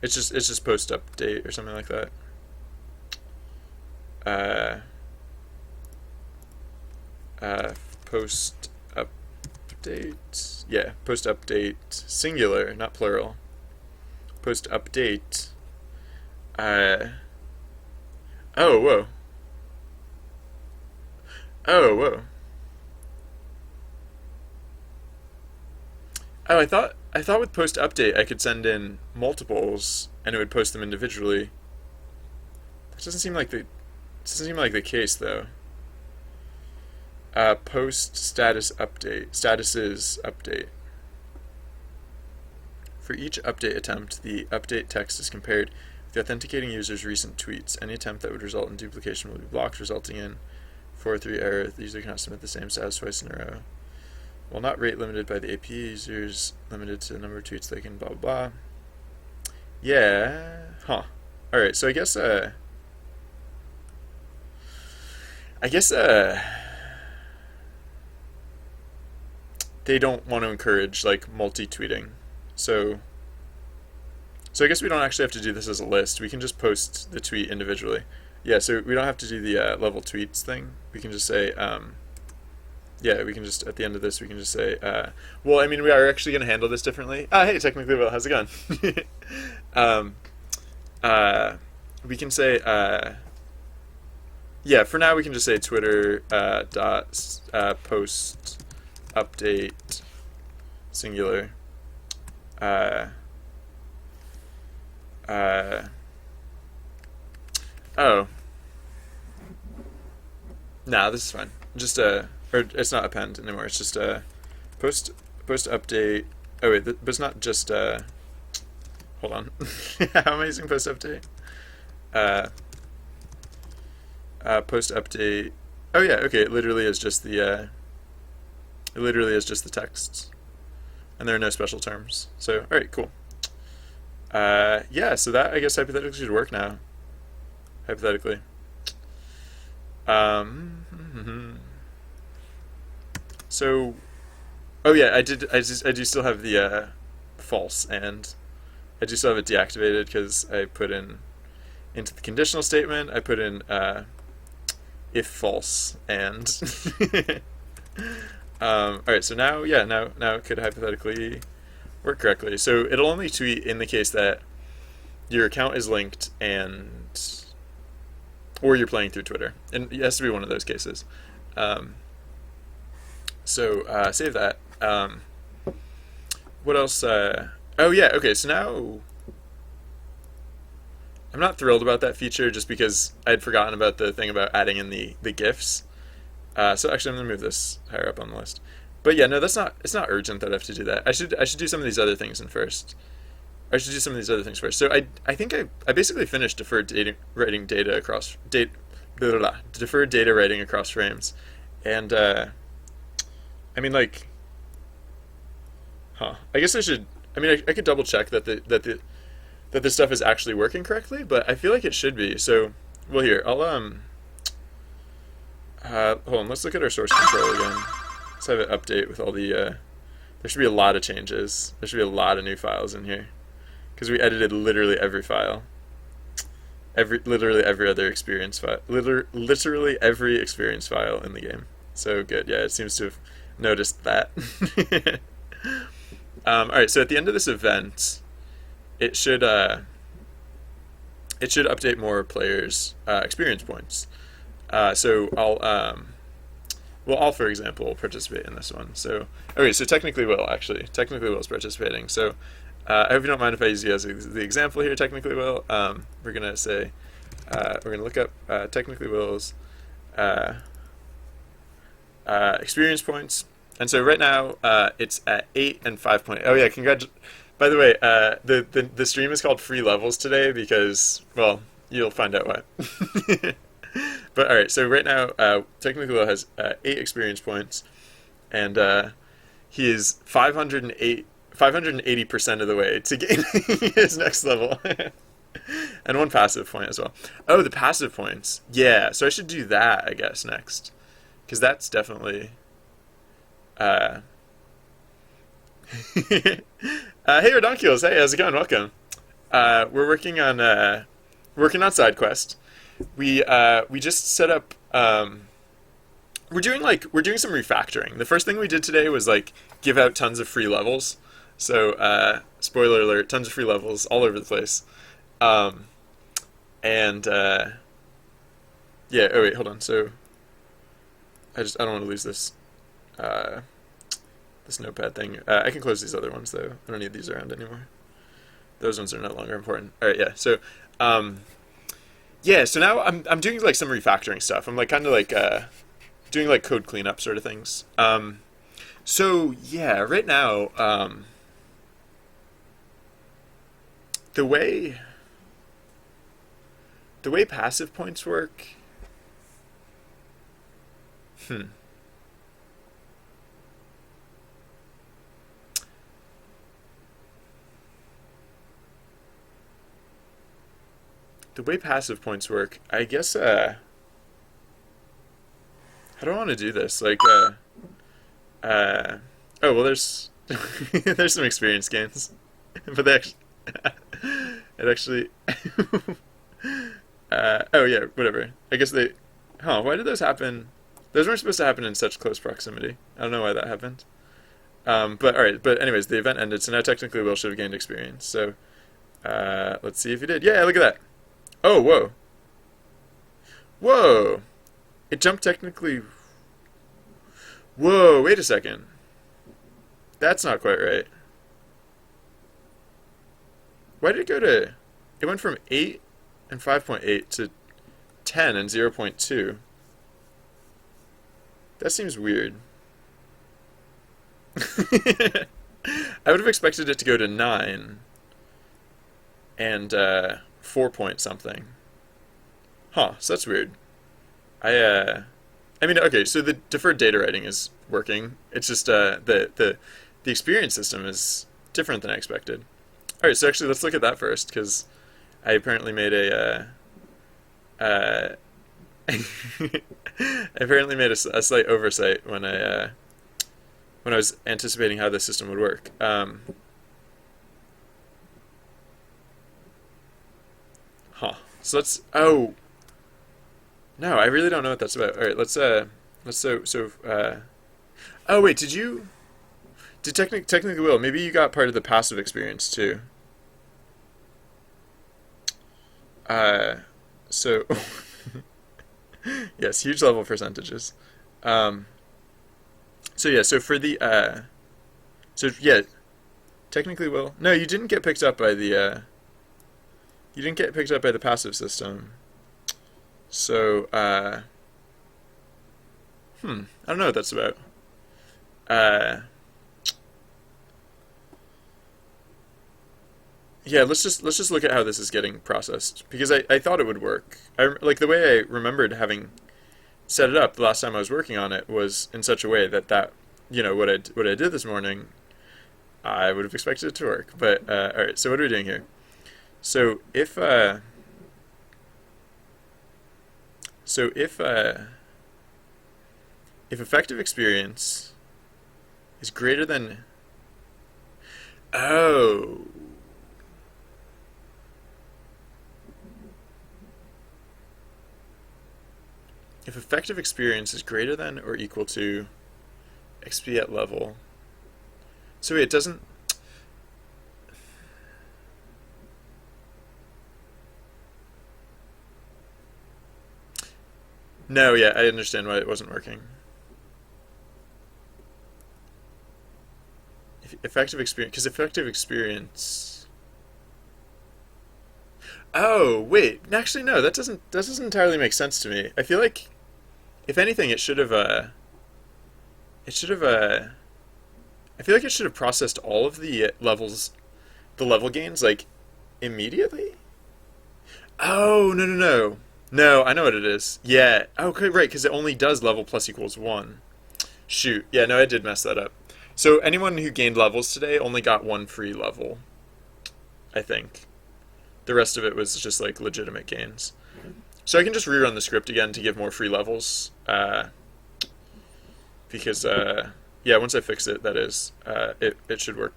it's just post update or something like that. Post update. Yeah, post update singular, not plural. Post update. Oh, whoa. Oh, whoa. Oh, I thought with post update I could send in multiples and it would post them individually. That doesn't seem like the case though. Post status update. Statuses update. For each update attempt, the update text is compared with the authenticating user's recent tweets. Any attempt that would result in duplication will be blocked, resulting in 403 error. The user cannot submit the same status twice in a row. While not rate limited by the API, users limited to the number of tweets they can blah blah blah. Yeah. Huh. Alright, so I guess they don't want to encourage like multi-tweeting. So I guess we don't actually have to do this as a list. We can just post the tweet individually. Yeah, so we don't have to do the level tweets thing. We can just say yeah, we can just, at the end of this, we can just say, well, I mean, we are actually going to handle this differently. Hey, technically, well, how's it going? We can say, yeah, for now we can just say Twitter dot post update singular. Oh. Nah, this is fine. Just or it's not append anymore. It's just post update. Oh wait, but it's not just hold on. How am I using post update? Post update. Oh yeah, okay. It literally is just the text, and there are no special terms. So all right, cool. Yeah, so that I guess hypothetically should work now. Hypothetically. So, oh yeah, I do still have the false, and I do still have it deactivated because I put in into the conditional statement. I put in if false, and all right. So now, yeah, now it could hypothetically work correctly. So it'll only tweet in the case that your account is linked or you're playing through Twitter, and it has to be one of those cases. So save that. What else? Oh yeah, okay, so now I'm not thrilled about that feature just because I'd forgotten about the thing about adding in the GIFs. So actually I'm gonna move this higher up on the list. But yeah, no, it's not urgent that I have to do that. I should do some of these other things first. I should do some of these other things first. So I think I basically finished deferred data writing across frames. And I mean, like, I guess I should. I mean, I could double check that this stuff is actually working correctly, but I feel like it should be. So, well, here I'll hold on. Let's look at our source control again. Let's have it update with all the. There should be a lot of changes. There should be a lot of new files in here, because we edited literally every file. Literally every other experience file. Literally every experience file in the game. So good. Yeah, it seems to have noticed that. All right, so at the end of this event, it should it should update more players' experience points. So I'll for example participate in this one. So okay, so technically Will is participating. So I hope you don't mind if I use you as the example here. Technically Will, we're gonna say we're gonna look up technically Will's experience points. And so right now it's at 8 and 5.0. Oh yeah, By the way, the stream is called Free Levels today because, well, you'll find out why. But all right, so right now, technically Will has 8 experience points, and he is 580% of the way to gaining his next level, and 1 passive point as well. Oh, the passive points. Yeah, so I should do that, I guess, next, because that's definitely. Hey, Redonkules. Hey, how's it going? Welcome. We're working on side quest. We just set up. We're doing some refactoring. The first thing we did today was like give out tons of free levels. So spoiler alert, tons of free levels all over the place. And yeah. Oh wait, hold on. So I don't want to lose this. This notepad thing. I can close these other ones though. I don't need these around anymore. Those ones are no longer important. All right, yeah. So, yeah. So now I'm doing like some refactoring stuff. I'm like kind of like doing like code cleanup sort of things. So yeah, right now, the way passive points work. The way passive points work, I guess, how do I want to do this? Like, oh, well, there's, there's some experience gains, but it actually, oh yeah, whatever. I guess why did those happen? Those weren't supposed to happen in such close proximity. I don't know why that happened. But alright, but anyways, the event ended, so now technically Will should have gained experience. So, let's see if he did. Yeah, look at that. Oh, whoa. Whoa. It jumped technically. Whoa, wait a second. That's not quite right. Why did it go to... It went from 8 and 5.8 to 10 and 0.2. That seems weird. I would have expected it to go to 9 and 4 point something. Huh, so that's weird. I mean, okay, so the deferred data writing is working. It's just the experience system is different than I expected. All right, so actually let's look at that first because I apparently made I apparently made a slight oversight when I was anticipating how the system would work. Huh. So let's. Oh. No, I really don't know what that's about. All right, let's. Oh wait, Did technically Will? Maybe you got part of the passive experience too. So. Yes, huge level percentages. So yeah, so for the. So yeah, technically Will. No, you didn't get picked up by the. You didn't get picked up by the passive system. So, I don't know what that's about. Yeah, let's just look at how this is getting processed because I thought it would work. Like the way I remembered having set it up the last time I was working on it was in such a way that what I did this morning, I would have expected it to work. But all right, so what are we doing here? So if effective experience is greater than if effective experience is greater than or equal to XP at level. So wait, it doesn't. No, yeah, I understand why it wasn't working. Effective experience, because effective experience. Oh wait, actually no, that doesn't entirely make sense to me. I feel like if anything, it should have I feel like it should have processed all of the levels, the level gains like immediately. Oh no no no no! I know what it is. Yeah. Okay, right, because it only does level plus equals one. Shoot. Yeah, no, I did mess that up. So anyone who gained levels today only got one free level, I think. The rest of it was just like legitimate gains. So I can just rerun the script again to give more free levels. Because yeah, once I fix it, that is, it should work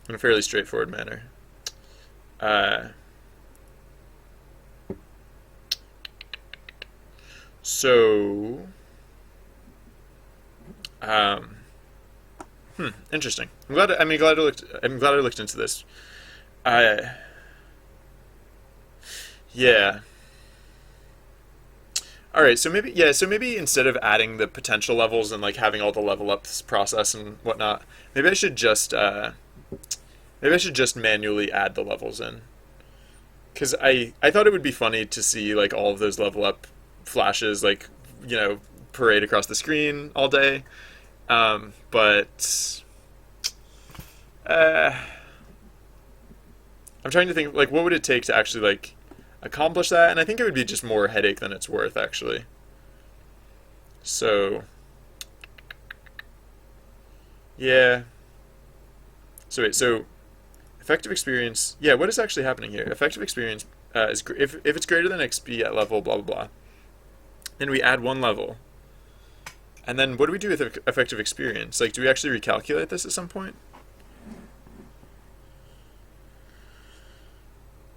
in a fairly straightforward manner. Uh, so, um, interesting. I'm glad I looked into this. Uh, yeah. All right. So maybe yeah. So maybe instead of adding the potential levels and like having all the level ups process and whatnot, maybe I should just maybe I should just manually add the levels in. Because I thought it would be funny to see like all of those level up flashes like parade across the screen all day. But uh, I'm trying to think like what would it take to actually like accomplish that, and I think it would be just more headache than it's worth actually. So yeah. So wait. So effective experience. Yeah. What is actually happening here? Effective experience is if it's greater than XP at level blah blah blah. Then we add one level. And then what do we do with effective experience? Like, do we actually recalculate this at some point?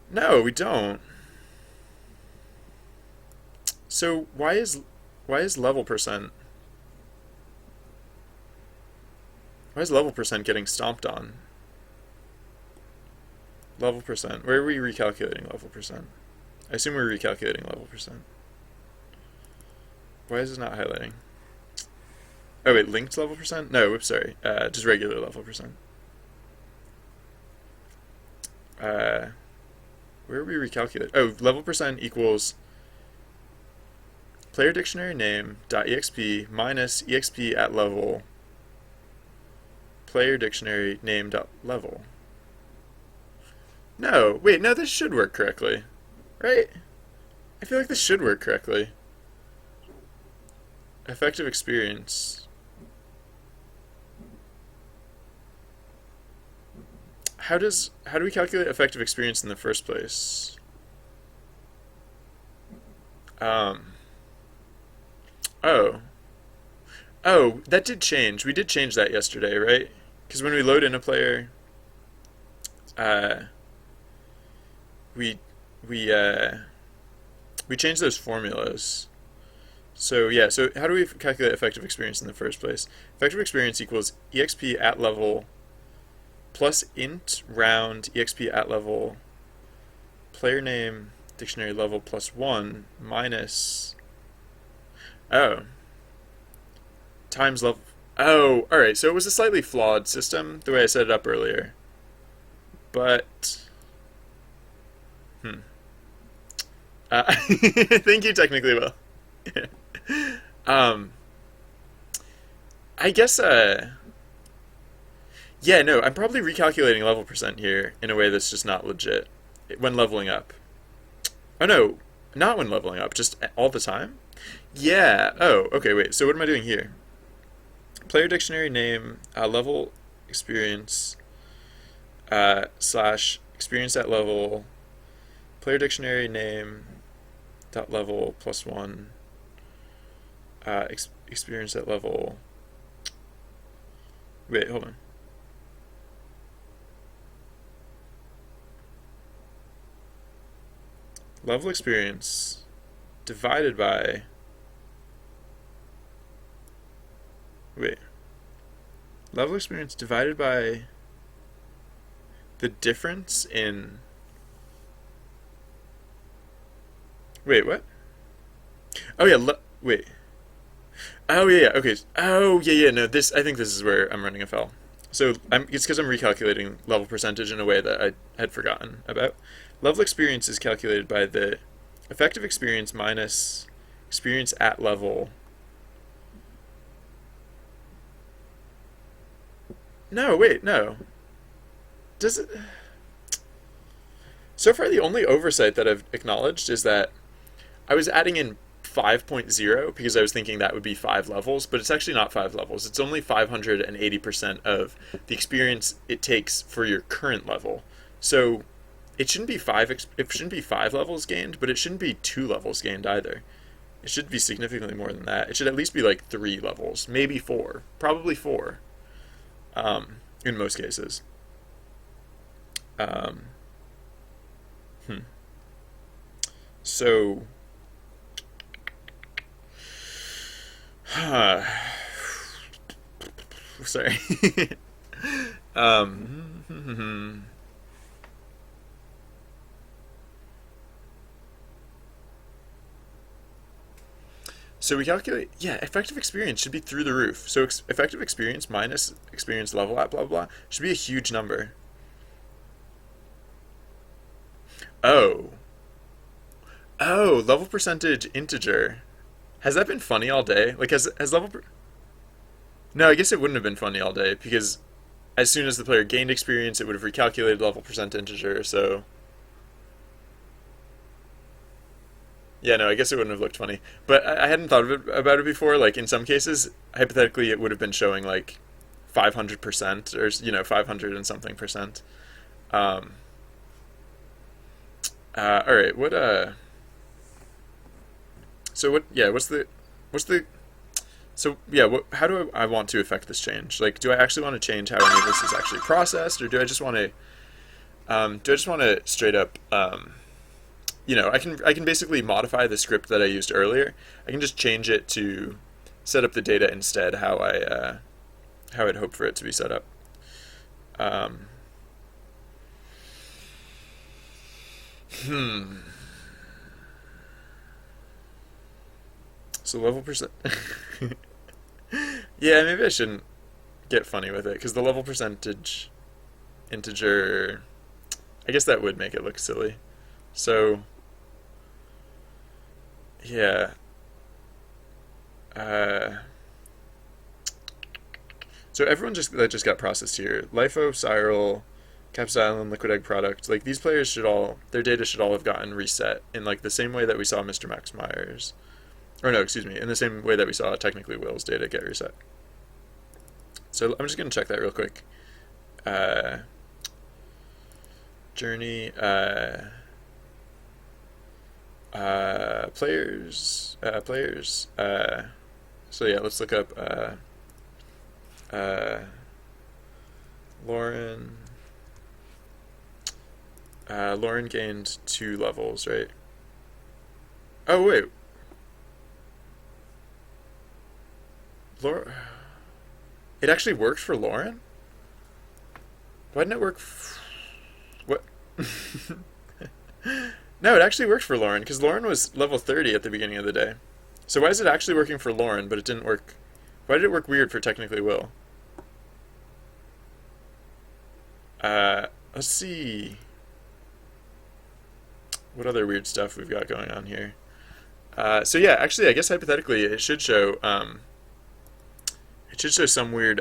No, we don't. So why is level percent why is level percent getting stomped on? Level percent. Where are we recalculating level percent? I assume we're recalculating level percent. Why is this not highlighting? Oh wait, linked level percent? No, whoops, sorry. Just regular level percent. Uh, where are we recalculating? Oh, level percent equals player dictionary name dot exp minus exp at level player dictionary name dot level. No, wait, no, this should work correctly, right? I feel like this should work correctly. Effective experience. How do we calculate effective experience in the first place? Um. Oh. Oh, that did change. We did change that yesterday, right? Because when we load in a player, uh, we we uh, we changed those formulas. So yeah. So how do we calculate effective experience in the first place? Effective experience equals exp at level plus int round exp at level player name dictionary level plus one minus oh times level. Oh, all right. So it was a slightly flawed system the way I set it up earlier, but hmm. I think you technically will. um, I guess. Yeah. No, I'm probably recalculating level percent here in a way that's just not legit when leveling up. Oh no, not when leveling up, just all the time. Yeah. Oh, okay. Wait. So what am I doing here? Player dictionary name level experience slash experience at level player dictionary name dot level plus one experience at level. Wait, hold on. Level experience divided by. Wait. Level experience divided by the difference in. Wait, what? Oh yeah, wait. Oh yeah, yeah, okay. Oh yeah, yeah. No, this I think this is where I'm running afoul. So it's because I'm recalculating level percentage in a way that I had forgotten about. Level experience is calculated by the effective experience minus experience at level. No, wait, no. Does it? So far, the only oversight that I've acknowledged is that I was adding in 5.0 because I was thinking that would be 5 levels, but it's actually not 5 levels. It's only 580% of the experience it takes for your current level. So it shouldn't be it shouldn't be 5 levels gained, but it shouldn't be 2 levels gained either. It should be significantly more than that. It should at least be like 3 levels, maybe 4, probably 4, in most cases. Um, hmm. So, sorry. um, so we calculate, yeah, effective experience should be through the roof. So effective experience minus experience level at blah, blah, should be a huge number. Oh. Oh, level percentage integer. Has that been funny all day? Like, has no, I guess it wouldn't have been funny all day because as soon as the player gained experience, it would have recalculated level percent integer. So yeah, no, I guess it wouldn't have looked funny. But I hadn't thought about it before. Like in some cases, hypothetically, it would have been showing like 500% or 500 and something percent. Um, all right, what so what? Yeah, what's the so yeah, how do I want to affect this change? Like, do I actually want to change how any of this is actually processed, or do I just want to straight up I can basically modify the script that I used earlier. I can just change it to set up the data instead how I'd hope for it to be set up. Um, hmm. So level percent. Yeah, maybe I shouldn't get funny with it because the level percentage integer. I guess that would make it look silly. So yeah. Uh, so everyone that just got processed here, LIFO, Cyril, Capsile, Liquid Egg Product, like these players should all their data should all have gotten reset in like the same way that we saw Mr. Max Myers. Or no, excuse me, in the same way that we saw technically Will's data get reset. So I'm just gonna check that real quick. Uh, Journey, players. So yeah, let's look up uh, Lauren. Lauren gained 2 levels, right? Oh wait, Laura. It actually worked for Lauren. Why didn't it work? What? No, it actually worked for Lauren because Lauren was level 30 at the beginning of the day. So why is it actually working for Lauren, but it didn't work? Why did it work weird for technically Will? Let's see what other weird stuff we've got going on here. So yeah, actually, I guess hypothetically, it should show some weird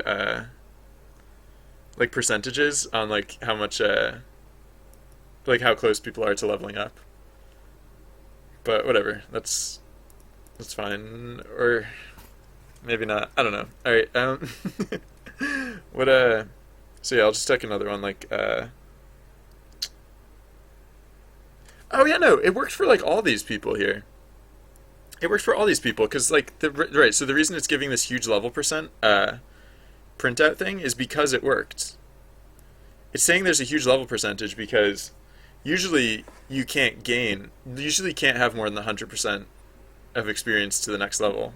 like percentages on like how much like how close people are to leveling up. But whatever, that's fine, or maybe not. I don't know. All right. What So yeah, I'll just take another one. Like oh yeah, no, it worked for like all these people here. It worked for all these people because like right. So the reason it's giving this huge level percent printout thing is because it worked. It's saying there's a huge level percentage because usually usually can't have more than 100% of experience to the next level.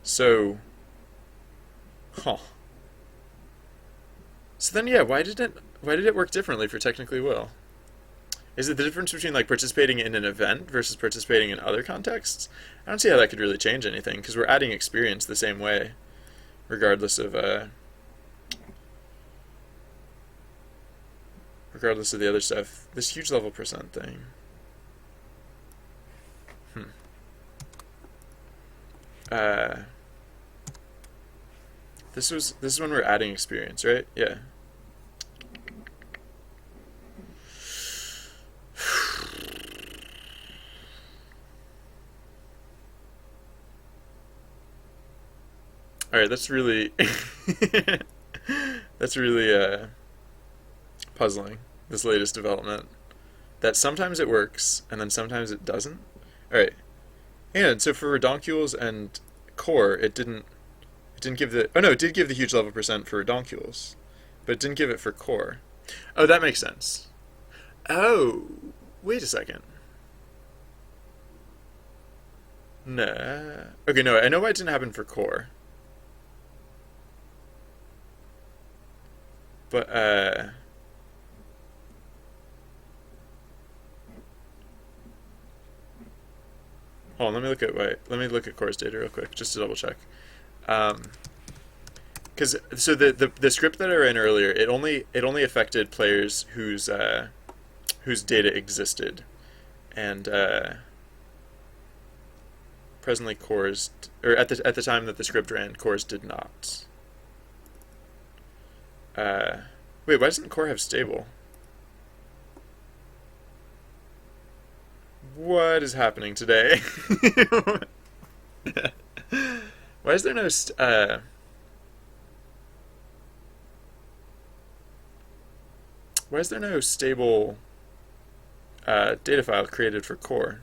So, huh. So then, yeah, why did it work differently for technically Will? Is it the difference between like participating in an event versus participating in other contexts? I don't see how that could really change anything because we're adding experience the same way, regardless of regardless of the other stuff. This huge level percent thing. Uh, this is when we're adding experience, right? Yeah. All right, that's really that's really puzzling. This latest development that sometimes it works and then sometimes it doesn't. All right, and so for redonkules and core, it didn't give the, oh no, it did give the huge level percent for redonkules, but it didn't give it for core. Oh, that makes sense. Oh, wait a second. Nah. Okay, no, I know why it didn't happen for core. But hold on, let me look at core's data real quick just to double check. Um, because so the script that I ran earlier, it only affected players whose data existed, and presently cores, or at the time that the script ran, cores did not. Uh, wait, why doesn't core have stable? What is happening today? Why is there no why is there no stable data file created for core?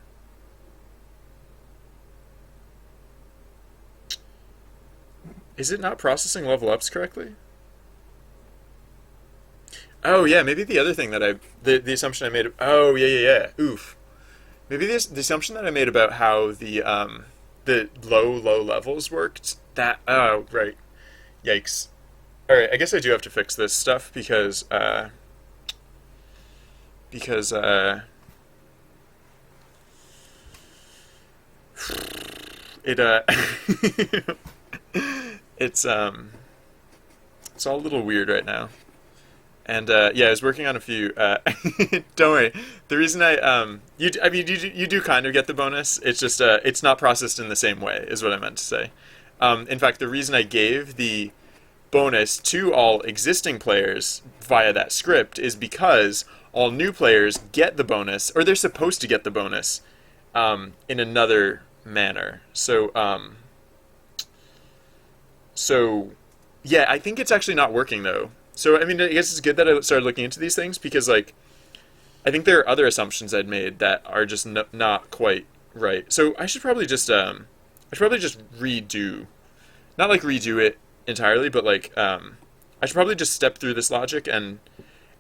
Is it not processing level ups correctly? Oh yeah, maybe the other thing that the assumption I made. Oh yeah, yeah, yeah. Oof. Maybe the assumption that I made about how the low levels worked. That, oh right. Yikes. All right, I guess I do have to fix this stuff because it it's all a little weird right now. And yeah, I was working on a few. Don't worry. The reason I mean, you do kind of get the bonus. It's just it's not processed in the same way, is what I meant to say. In fact, the reason I gave the bonus to all existing players via that script is because all new players get the bonus, or they're supposed to get the bonus, in another manner. So yeah, I think it's actually not working though. So I mean, I guess it's good that I started looking into these things because like I think there are other assumptions I'd made that are just not quite right. So I should probably just redo, not like redo it entirely, but like I should probably just step through this logic and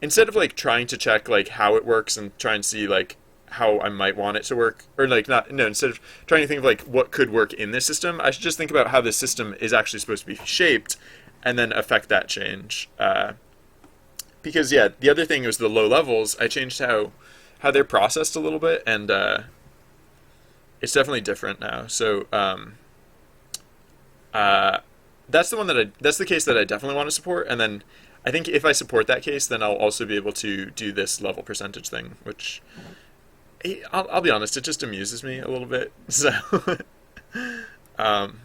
instead of like trying to check like how it works and try and see like how I might want it to work, or like not no instead of trying to think of like what could work in this system, I should just think about how this system is actually supposed to be shaped and then affect that change. Because yeah, the other thing was the low levels. I changed how they're processed a little bit, and it's definitely different now. So uh, that's the case that I definitely want to support. And then I think if I support that case, then I'll also be able to do this level percentage thing, which I'll be honest, it just amuses me a little bit. So um,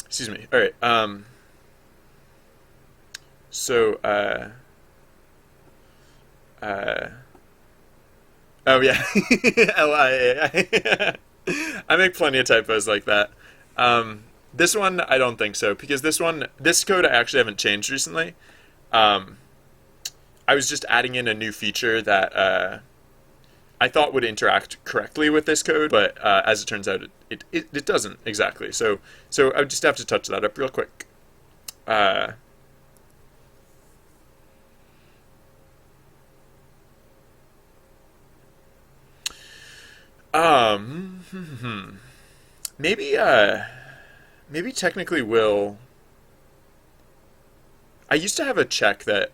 excuse me. All right. So uh, oh yeah, LIA. I make plenty of typos like that. This one I don't think so because this code I actually haven't changed recently. Um, I was just adding in a new feature that I thought would interact correctly with this code, but as it turns out, it doesn't exactly. So I would just have to touch that up real quick. Uh, um, maybe maybe technically will. I used to have a check that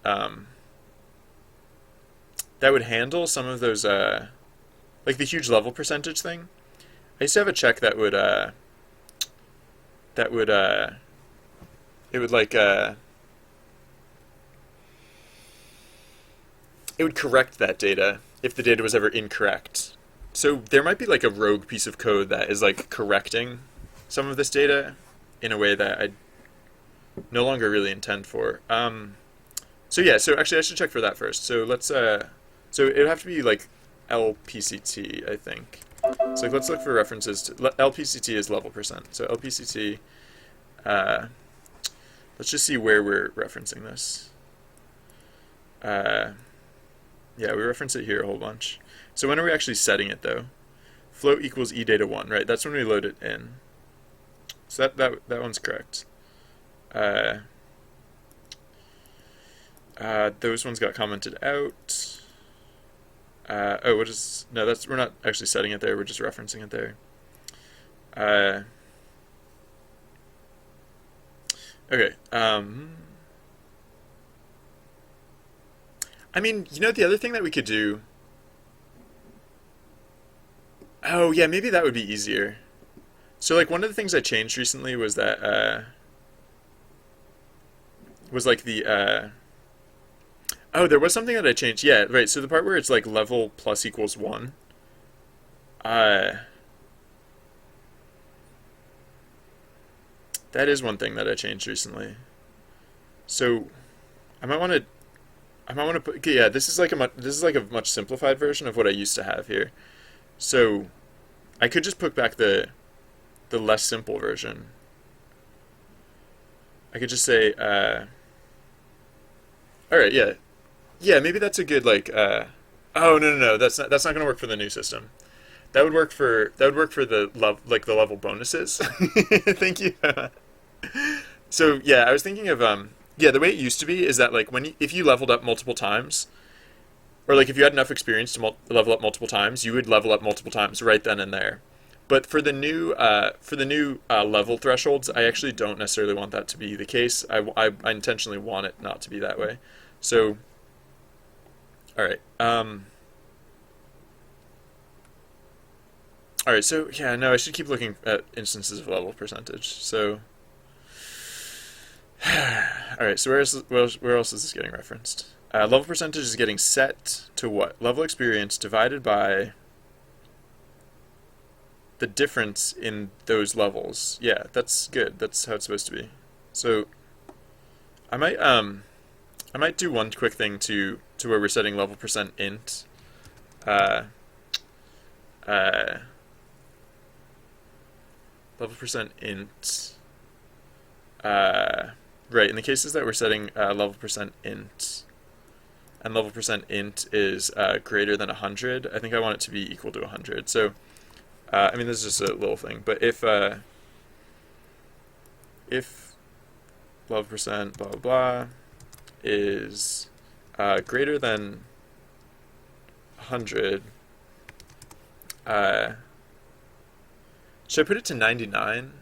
that would handle some of those, like the huge level percentage thing. I used to have a check that would, that would, it would like, it would correct that data if the data was ever incorrect. So there might be like a rogue piece of code that is like correcting some of this data in a way that I no longer really intend for. So yeah, so actually I should check for that first. So let's, so it would have to be like LPCT, I think. So let's look for references to, LPCT is level percent. So LPCT, let's just see where we're referencing this. Yeah, we reference it here a whole bunch. So when are we actually setting it though? Float equals edata1, right? That's when we load it in. So that one's correct. Those ones got commented out. Oh, we're not actually setting it there, we're just referencing it there. Okay, I mean, you know, the other thing that we could do... Oh, yeah, maybe that would be easier. So, like, one of the things I changed recently was that, was like the, oh, there was something that I changed. Yeah, right, so the part where it's like level plus equals 1. That is one thing that I changed recently. So, I might want to put, yeah, this is like a much simplified version of what I used to have here. So I could just put back the less simple version. I could just say, all right, yeah, maybe that's a good like. Oh no, that's not going to work for the new system. That would work for the level bonuses. Thank you. So yeah, I was thinking of yeah, the way it used to be is that like if you leveled up multiple times, or like if you had enough experience to level up multiple times, you would level up multiple times right then and there. But for the new level thresholds, I actually don't necessarily want that to be the case. I intentionally want it not to be that way. So, all right. All right. So yeah, no, I should keep looking at instances of level percentage. So. All right, so where else is this getting referenced? Level percentage is getting set to what? Level experience divided by the difference in those levels. Yeah, that's good. That's how it's supposed to be. So I might do one quick thing to where we're setting level percent int. Level percent int. Right, in the cases that we're setting level percent int, and level percent int is greater than 100, I think I want it to be equal to 100. So, I mean, this is just a little thing, but if level percent blah blah blah is greater than 100, should I put it to 99?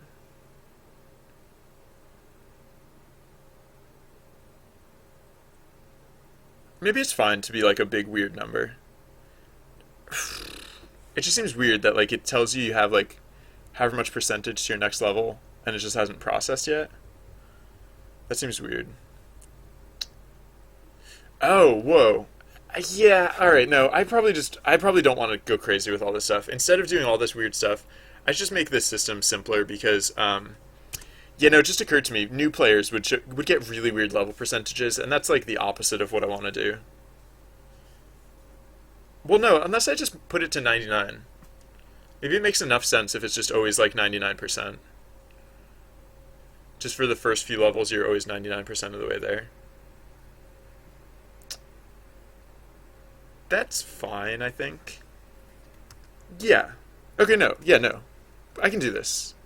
Maybe it's fine to be like a big weird number. It just seems weird that like it tells you have like however much percentage to your next level and it just hasn't processed yet. That seems weird. Oh, whoa. Yeah, all right. No, I probably don't want to go crazy with all this stuff. Instead of doing all this weird stuff, I should just make this system simpler because yeah, no, it just occurred to me, new players would get really weird level percentages, and that's like the opposite of what I want to do. Well, no, unless I just put it to 99. Maybe it makes enough sense if it's just always like 99%. Just for the first few levels, you're always 99% of the way there. That's fine, I think. Yeah. Okay, no. Yeah, no. I can do this.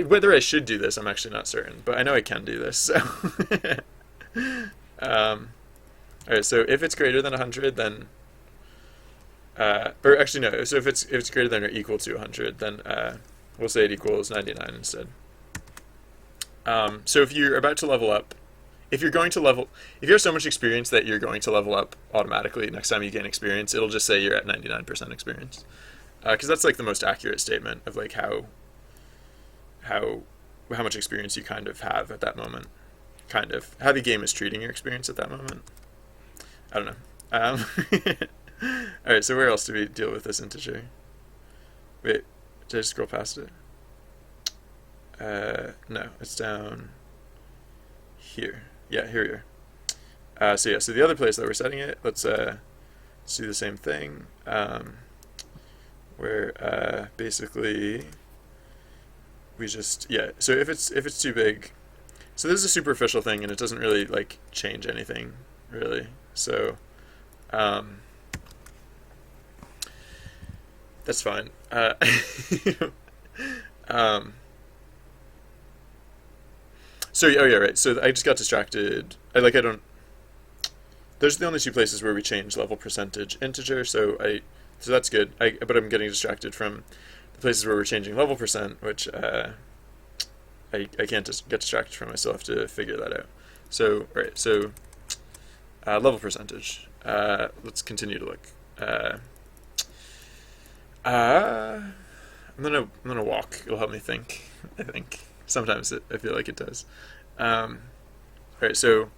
Whether I should do this, I'm actually not certain, but I know I can do this. So, all right. So if it's greater than 100, then, or actually no. So if it's greater than or equal to 100, then we'll say it equals 99 instead. So if you're about to level up, if you're going to level, if you have so much experience that you're going to level up automatically next time you gain experience, it'll just say you're at 99% experience. Because that's like the most accurate statement of like how how much experience you kind of have at that moment, kind of how the game is treating your experience at that moment. I don't know. All right, so where else do we deal with this integer? Wait, did I just scroll past it? No, it's down here. Yeah, here we are. So the other place that we're setting it, let's do the same thing, where basically we just, so if it's too big, so this is a superficial thing and it doesn't really like change anything really. So that's fine. So oh yeah, right. So I just got distracted. I don't. Those are the only two places where we change level percentage integer. So that's good. But I'm getting distracted from the places where we're changing level percent, which I can't just get distracted from. I still have to figure that out. So right. So level percentage. Let's continue to look. I'm gonna walk. It'll help me think. I think sometimes I feel like it does. All right. So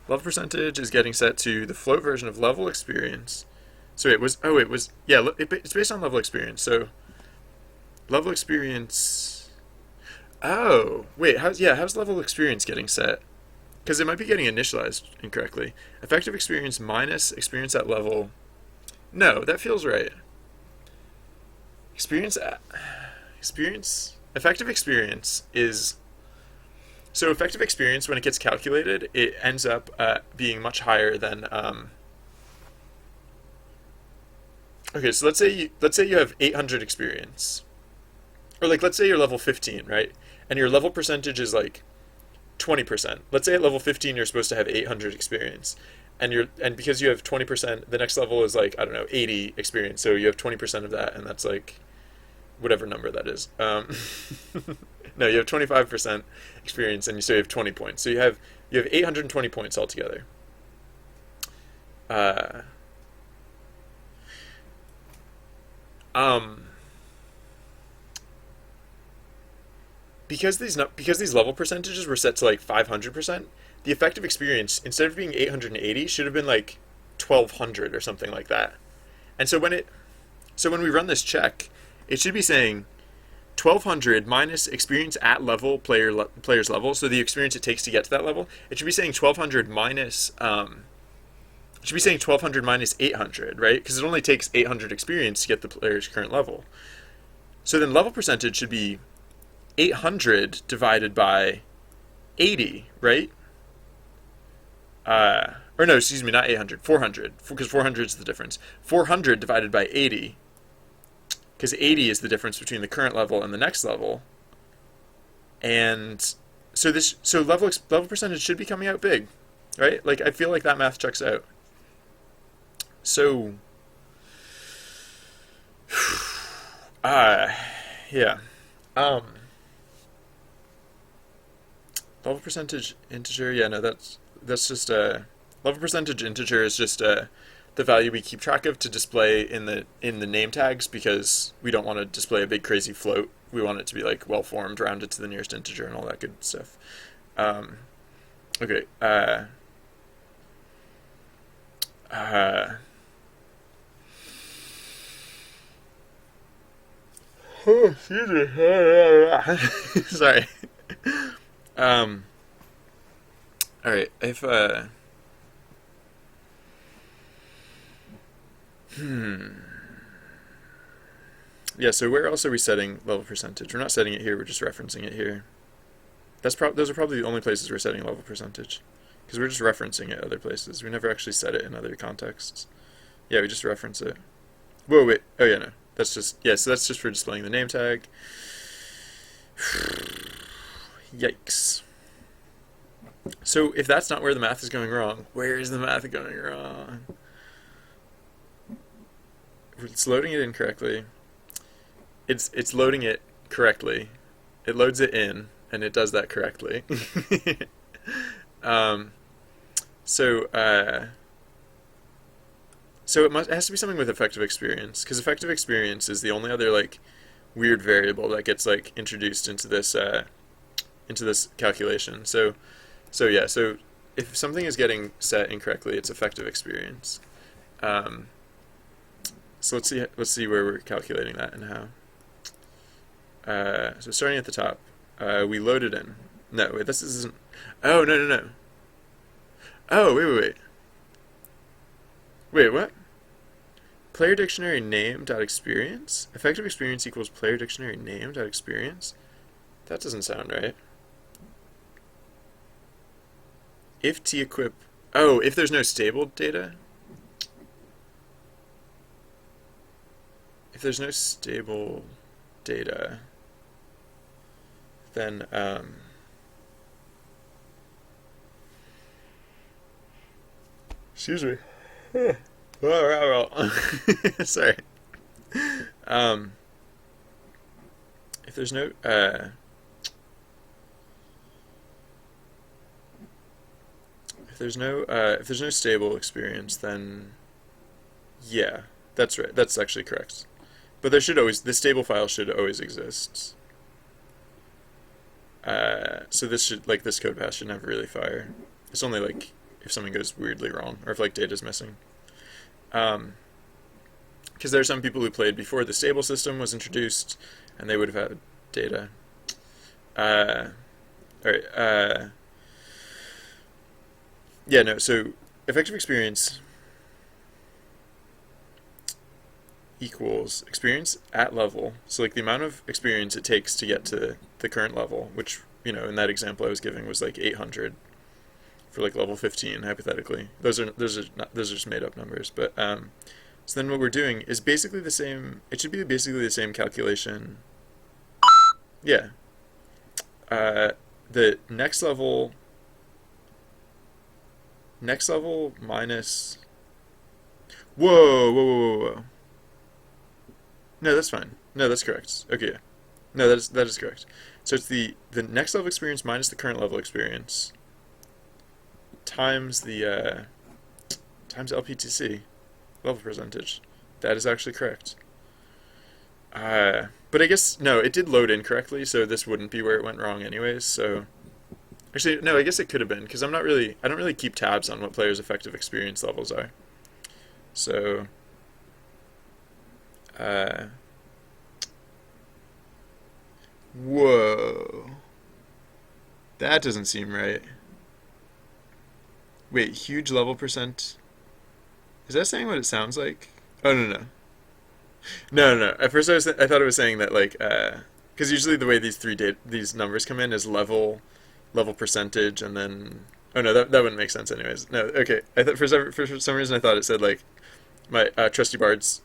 level percentage is getting set to the float version of level experience. So it's based on level experience. So level experience. Oh wait, how's level experience getting set? Because it might be getting initialized incorrectly. Effective experience minus experience at level. No, that feels right. Effective experience is, so effective experience when it gets calculated, it ends up being much higher than okay, so let's say you have 800 experience, or like let's say you're level 15, right, and your level percentage is like 20%. Let's say at level 15 you're supposed to have 800 experience, and because you have 20%, the next level is like, I don't know, 80 experience, so you have 20% of that, and that's like whatever number that is. No, you have 25% experience, and so you have 20 points. So you have 820 points altogether. Because these level percentages were set to like 500%, the effective experience, instead of being 880, should have been like 1200 or something like that. And so when we run this check, it should be saying 1200 minus experience at level player's level, so the experience it takes to get to that level. It should be saying 1200 minus 800, right? Because it only takes 800 experience to get the player's current level. So then level percentage should be 800 divided by 80, right? Or no, excuse me, not 800, 400, because 400 is the difference. 400 divided by 80, because 80 is the difference between the current level and the next level. And so level percentage should be coming out big, right? Like, I feel like that math checks out. So yeah. Level percentage integer, yeah, no, that's just level percentage integer is just the value we keep track of to display in the name tags, because we don't want to display a big crazy float. We want it to be like well formed, rounded to the nearest integer, and all that good stuff. Okay. Sorry. All right. If yeah. So where else are we setting level percentage? We're not setting it here. We're just referencing it here. Those are probably the only places we're setting level percentage, because we're just referencing it other places. We never actually set it in other contexts. Yeah, we just reference it. Whoa, wait. Oh yeah, no. That's just, so that's just for displaying the name tag. Yikes. So if that's not where the math is going wrong, where is the math going wrong? It's loading it incorrectly. It's loading it correctly. It loads it in, and it does that correctly. So, so it has to be something with effective experience, because effective experience is the only other like weird variable that gets like introduced into this calculation. So yeah, so if something is getting set incorrectly, it's effective experience. Um, so let's see where we're calculating that and how. So starting at the top, we load it in. No, wait, this isn't. Oh, no, no, no. Oh, wait, what? Player dictionary name dot experience. Effective experience equals player dictionary name dot experience. That doesn't sound right. If t equip. Oh, if there's no stable data. If there's no stable data, then excuse me. Sorry. Um, if there's no if there's no stable experience, then yeah, that's right. That's actually correct. But the stable file should always exist. So this code path should never really fire. It's only like if something goes weirdly wrong or if like data's missing. Because there are some people who played before the stable system was introduced, and they would have had data. All right. Yeah. No. So effective experience equals experience at level. So like the amount of experience it takes to get to the current level, which in that example I was giving was like 800 for like level 15 hypothetically. Those are just made up numbers, but so then what we're doing is basically the same. It should be basically the same calculation. Yeah. The next level minus. Whoa. No, that's fine. No, that's correct. Okay, yeah. No, that is correct. So it's the next level experience minus the current level experience times the times LPTC level percentage. That is actually correct. But I guess no, it did load incorrectly, so this wouldn't be where it went wrong anyways. So actually, no, I guess it could have been because I don't really keep tabs on what players' effective experience levels are. So whoa, that doesn't seem right. Wait, huge level percent. Is that saying what it sounds like? Oh no. At first I thought it was saying that like because usually the way these numbers come in is level percentage and then oh no that wouldn't make sense anyways. No, okay. I thought for some reason I thought it said like my Trusty Bard's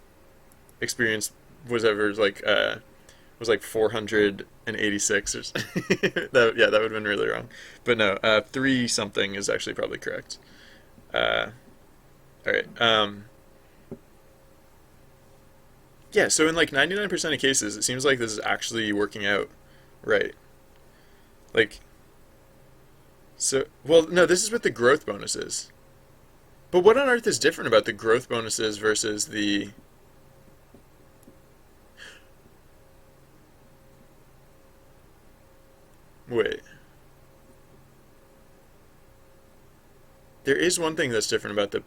experience was ever like was like 486 or that would have been really wrong. But no, 3 something is actually probably correct. All right. Yeah, so in like 99% of cases, it seems like this is actually working out right. Like, so, well, no, this is with the growth bonuses. But what on earth is different about the growth bonuses versus the. Wait. There is one thing that's different about the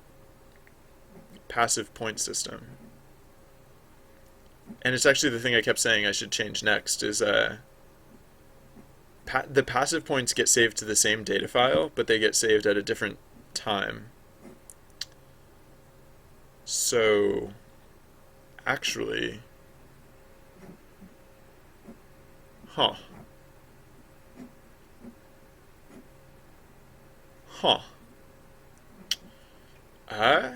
passive point system. And it's actually the thing I kept saying I should change next is the passive points get saved to the same data file, but they get saved at a different time. So actually, huh. Huh. Uh,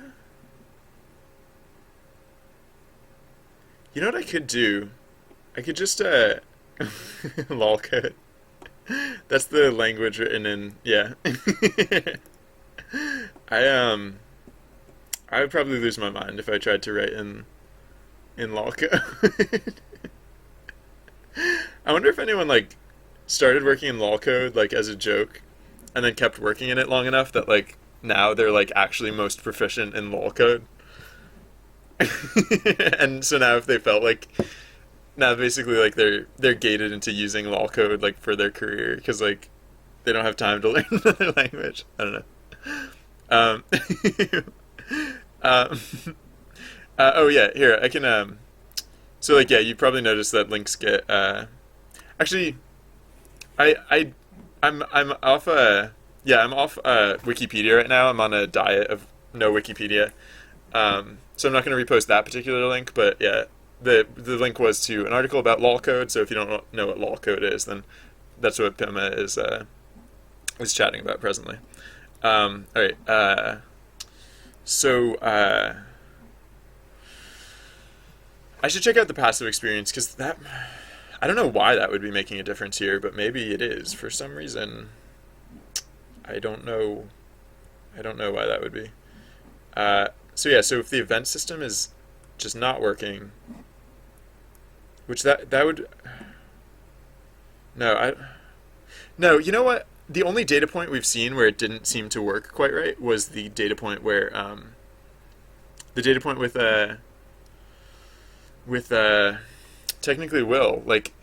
you know what I could do? I could just lol code. That's the language written in yeah. I I would probably lose my mind if I tried to write in lol code. I wonder if anyone like started working in lol code like as a joke and then kept working in it long enough that like now they're like actually most proficient in lol code. And so now if they felt like now basically like they're gated into using lol code like for their career because like they don't have time to learn another language. I don't know. Um, um, oh yeah, here I can. So like yeah, you probably noticed that links get. Actually, I I'm off. Yeah, I'm off Wikipedia right now. I'm on a diet of no Wikipedia. So I'm not going to repost that particular link, but yeah, the link was to an article about lol code. So if you don't know what lol code is, then that's what Pima is chatting about presently. All right. So I should check out the passive experience because that I don't know why that would be making a difference here, but maybe it is for some reason. I don't know. I don't know why that would be. So yeah, so if the event system is just not working, which that would no I no you know what the only data point we've seen where it didn't seem to work quite right was the data point where the data point with technically will like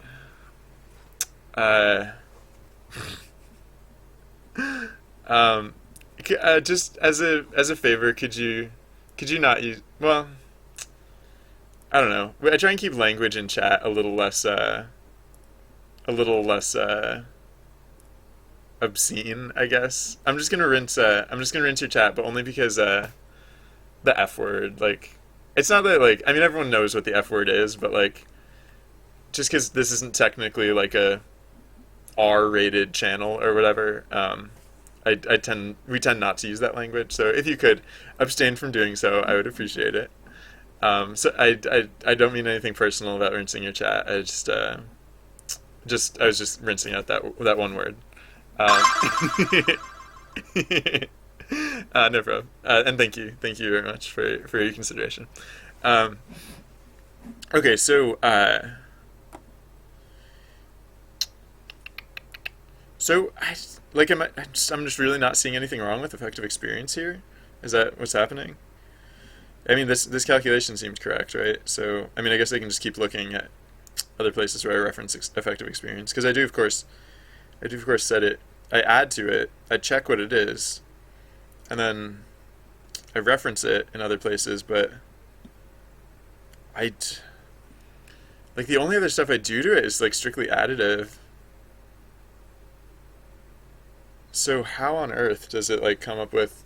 uh um just as a favor could you not use well I don't know I try and keep language in chat a little less obscene I guess I'm just gonna rinse your chat but only because the F word like it's not that like I mean everyone knows what the F word is but like just because this isn't technically like a R-rated channel or whatever. We tend not to use that language. So if you could abstain from doing so, I would appreciate it. So I don't mean anything personal about rinsing your chat. I was just rinsing out that one word. Um, no problem. And thank you very much for your consideration. Um, okay, so. So, I'm just really not seeing anything wrong with effective experience here. Is that what's happening? I mean, this calculation seems correct, right? So, I mean, I guess I can just keep looking at other places where I reference effective experience because I do of course set it. I add to it. I check what it is, and then I reference it in other places. But I like the only other stuff I do to it is like strictly additive. So how on earth does it like come up with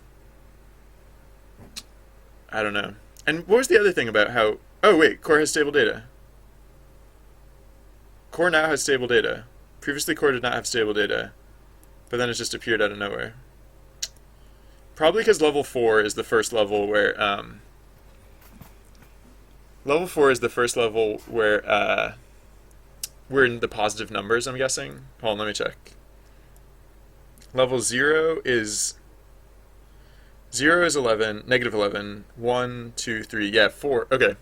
I don't know. And what was the other thing about how oh wait, core has stable data. Core now has stable data. Previously core did not have stable data, but then it just appeared out of nowhere. Probably because level 4 is the first level where level 4 is the first level where we're in the positive numbers, I'm guessing. Hold on, let me check. Level 0 is 11, negative 11, 1, 2, 3, yeah, 4. Okay.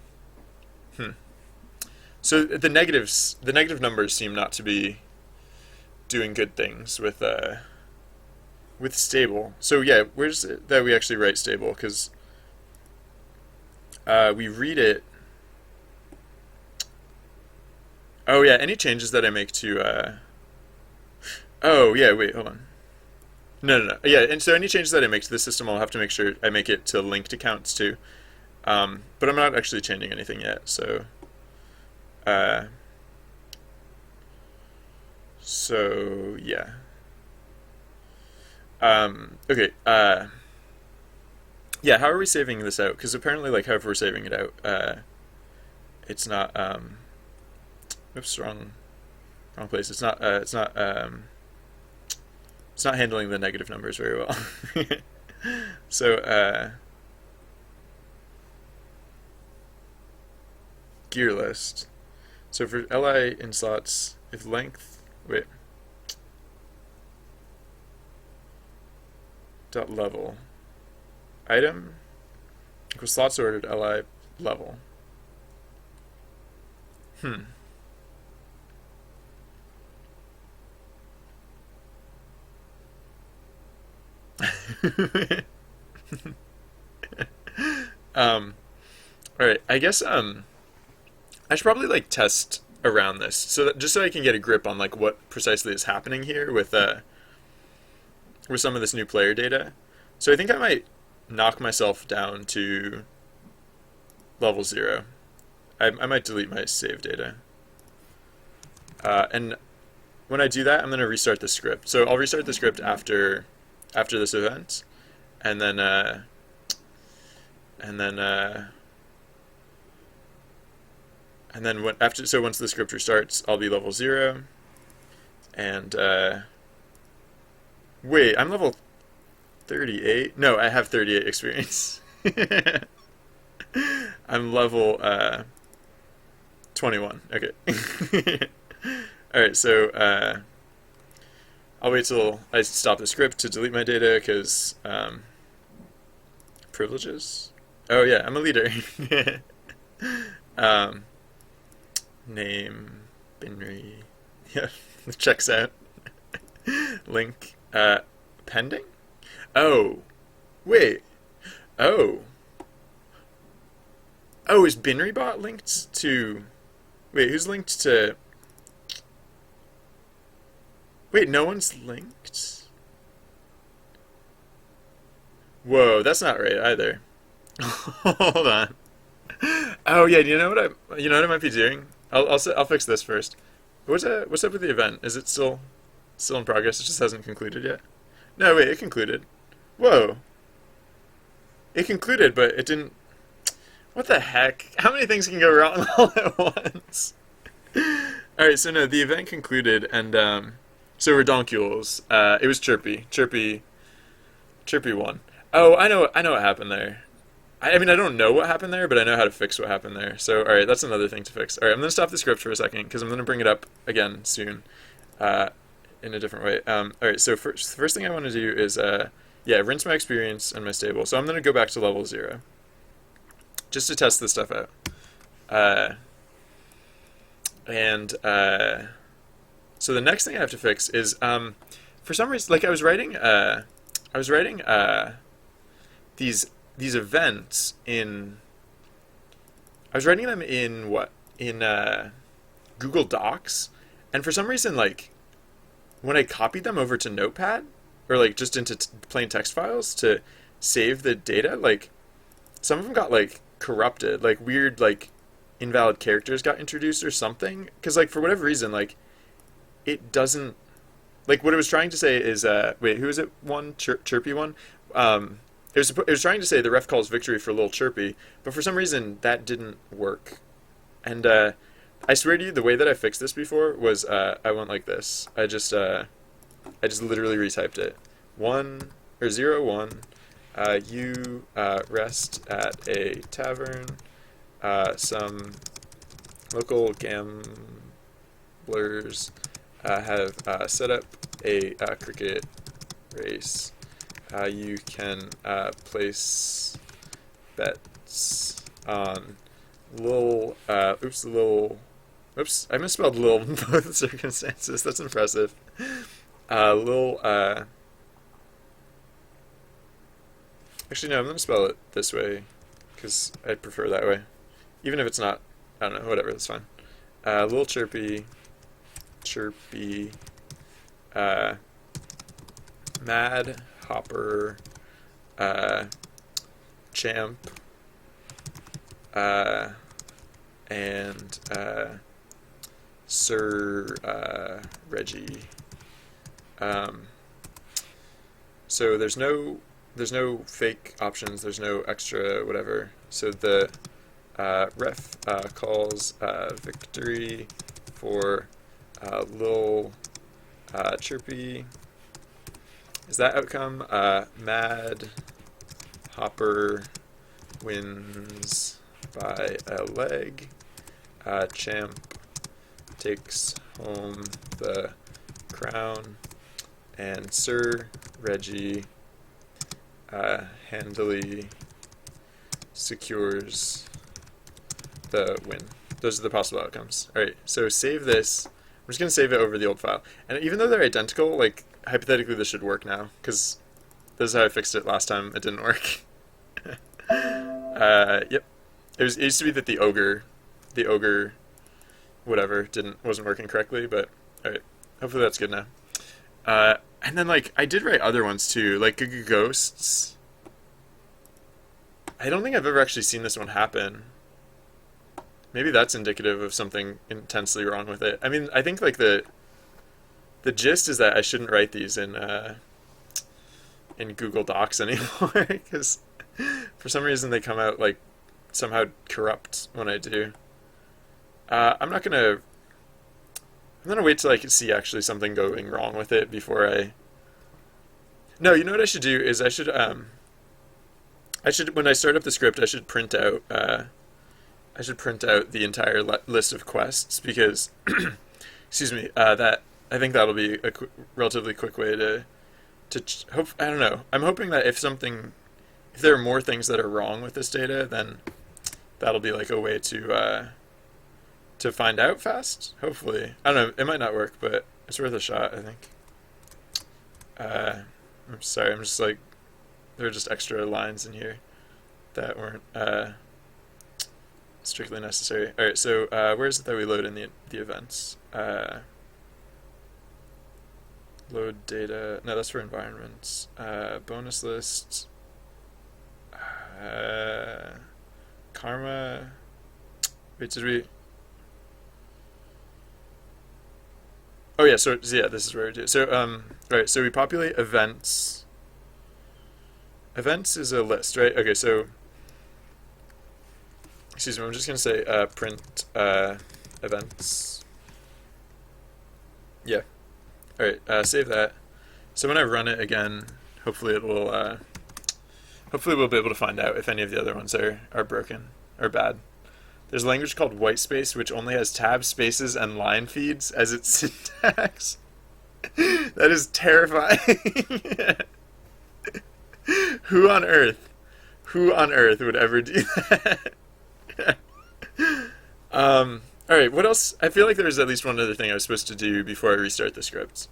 So the negative numbers seem not to be doing good things with stable. So yeah, where's it that we actually write stable? Because we read it. Oh yeah, any changes that I make to. Oh yeah, wait, hold on. No. Yeah, and so any changes that I make to the system, I'll have to make sure I make it to linked accounts too. But I'm not actually changing anything yet, so. Uh, so yeah. Okay. Yeah. How are we saving this out? Because apparently, like, however we're saving it out, it's not. Oops, wrong place. It's not. It's not. It's not handling the negative numbers very well. So, gear list. So for li in slots, if length, wait, dot level, item equals slots ordered li level. Um, all right, I guess I should probably like test around this so that just so I can get a grip on like what precisely is happening here with some of this new player data. So I think I might knock myself down to level 0. I might delete my save data. And when I do that, I'm going to restart the script. So I'll restart the script after this event, and then and then and then once the script restarts, I'll be level 0. And wait, I'm level 38. No, I have 38 experience. I'm level 21. Okay. All right, so I'll wait till I stop the script to delete my data because privileges. Oh yeah, I'm a leader. Name binary. Yeah, checks out. Link pending. Oh, wait. Oh. Oh, is BinryBot linked to? Wait, who's linked to? Wait, no one's linked? Whoa, that's not right either. Hold on. Oh yeah, you know what I might be doing? I'll fix this first. What's up with the event? Is it still in progress? It just hasn't concluded yet. No, wait, it concluded. Whoa. It concluded, but it didn't. What the heck? How many things can go wrong all at once? Alright, so no, the event concluded, and so redonkules. It was Chirpy won. Oh, I know what happened there. I mean, I don't know what happened there, but I know how to fix what happened there. So, alright, that's another thing to fix. Alright, I'm going to stop the script for a second, because I'm going to bring it up again soon, in a different way. Alright, so first thing I want to do is, yeah, rinse my experience and my stable. So I'm going to go back to level 0. Just to test this stuff out. So the next thing I have to fix is, for some reason, like I was writing these events in. I was writing them in what in Google Docs, and for some reason, like when I copied them over to Notepad or like just into plain text files to save the data, like some of them got like corrupted, like weird like invalid characters got introduced or something, because like for whatever reason, like it doesn't, like what it was trying to say is wait, who is it? Chirpy one. It was trying to say the ref calls victory for little Chirpy, but for some reason that didn't work. And I swear to you, the way that I fixed this before was I went like this. I just literally retyped it. 0, 1. You rest at a tavern. Some local gamblers have set up a cricket race. You can place bets on oops, I misspelled lil in both circumstances. That's impressive. Actually, no, I'm going to spell it this way because I prefer that way. Even if it's not, I don't know, whatever, that's fine. Little Chirpy, Mad Hopper, Champ, and Sir Reggie. So there's no fake options. There's no extra whatever. So the ref calls victory for Lil Chirpy. Is that outcome? Mad Hopper wins by a leg. Champ takes home the crown, and Sir Reggie handily secures the win. Those are the possible outcomes. Alright, so save this. I'm just going to save it over the old file. And even though they're identical, like, hypothetically this should work now, because This is how I fixed it last time. It didn't work. Yep. It used to be that the ogre, whatever, wasn't working correctly. But all right, hopefully that's good now. And then like I did write other ones too, like ghosts. I don't think I've ever actually seen this one happen. Maybe that's indicative of something intensely wrong with it. I mean, I think like the gist is that I shouldn't write these in Google Docs anymore because for some reason they come out like somehow corrupt when I do. I'm not gonna wait till I can see actually something going wrong with it before I. No, you know what I should do is I should when I start up the script I should print out the entire list of quests because excuse me, that I think that'll be a relatively quick way to hope. I don't know. I'm hoping that if there are more things that are wrong with this data, then that'll be like a way to find out fast. Hopefully, I don't know. It might not work, but it's worth a shot. I think. I'm sorry. I'm just like there are just extra lines in here that weren't strictly necessary. All right. So where is it that we load in the events? Load data. No, that's for environments. Bonus list. Karma. Wait, did we? Oh yeah. So yeah, this is where we do. So right. So we populate events. Events is a list, right? Okay. So excuse me. I'm just gonna say print events. Yeah. All right, save that. So when I run it again, hopefully it will. Hopefully we'll be able to find out if any of the other ones are broken or bad. There's a language called whitespace, which only has tab spaces and line feeds as its syntax. That is terrifying. Who on earth would ever do that? All right, what else? I feel like there was at least one other thing I was supposed to do before I restart the script.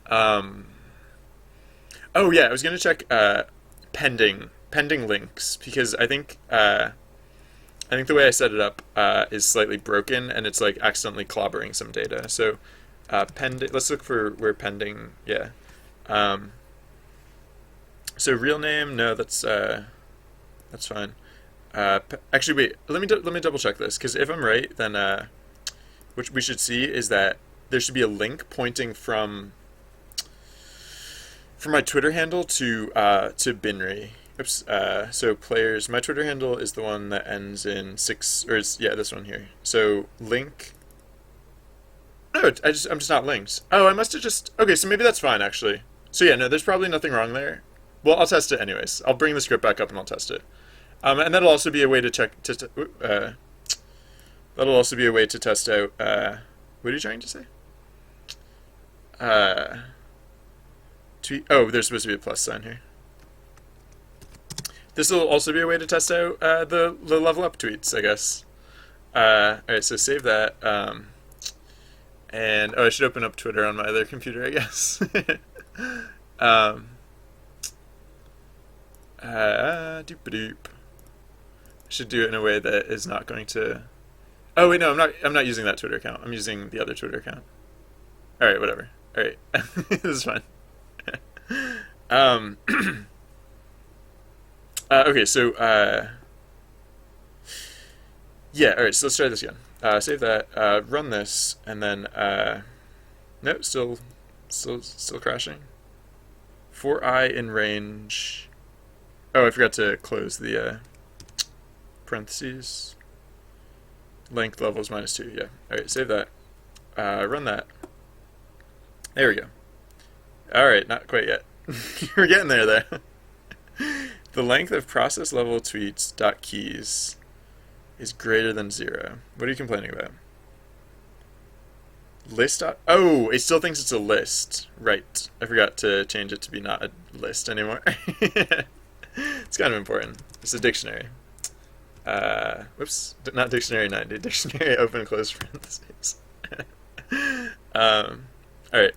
Oh yeah, I was gonna check pending links because I think the way I set it up is slightly broken and it's like accidentally clobbering some data. So pending. Let's look for where pending. Yeah. So real name. No, that's fine. Actually, wait. Let me double check this because if I'm right, then what we should see is that there should be a link pointing from my Twitter handle to Binry. Oops. So players. My Twitter handle is the one that ends in 6, or this one here. So link. No, I'm just not linked. Oh, I must have just. Okay, so maybe that's fine actually. So yeah, no, there's probably nothing wrong there. Well, I'll test it anyways. I'll bring the script back up and I'll test it. And that'll also be a way to check. That'll also be a way to test out. What are you trying to say? Oh, there's supposed to be a plus sign here. This will also be a way to test out the level up tweets, I guess. All right, so save that. And I should open up Twitter on my other computer, I guess. Doop-a-doop. I should do it in a way that is not going to. Oh wait, no, I'm not using that Twitter account. I'm using the other Twitter account. All right, whatever. All right, this is fine. Okay, so yeah. All right, so let's try this again. Save that. Run this, and then no, still crashing. For I in range. Oh, I forgot to close the parentheses. Length levels -2. Yeah. All right, save that. Run that. There we go. All right, not quite yet. We're getting there. The length of process level tweets .keys is greater than 0. What are you complaining about? List. Oh, it still thinks it's a list. Right. I forgot to change it to be not a list anymore. It's kind of important. It's a dictionary. Whoops. Not dictionary 90. Dictionary open and close parentheses. All right.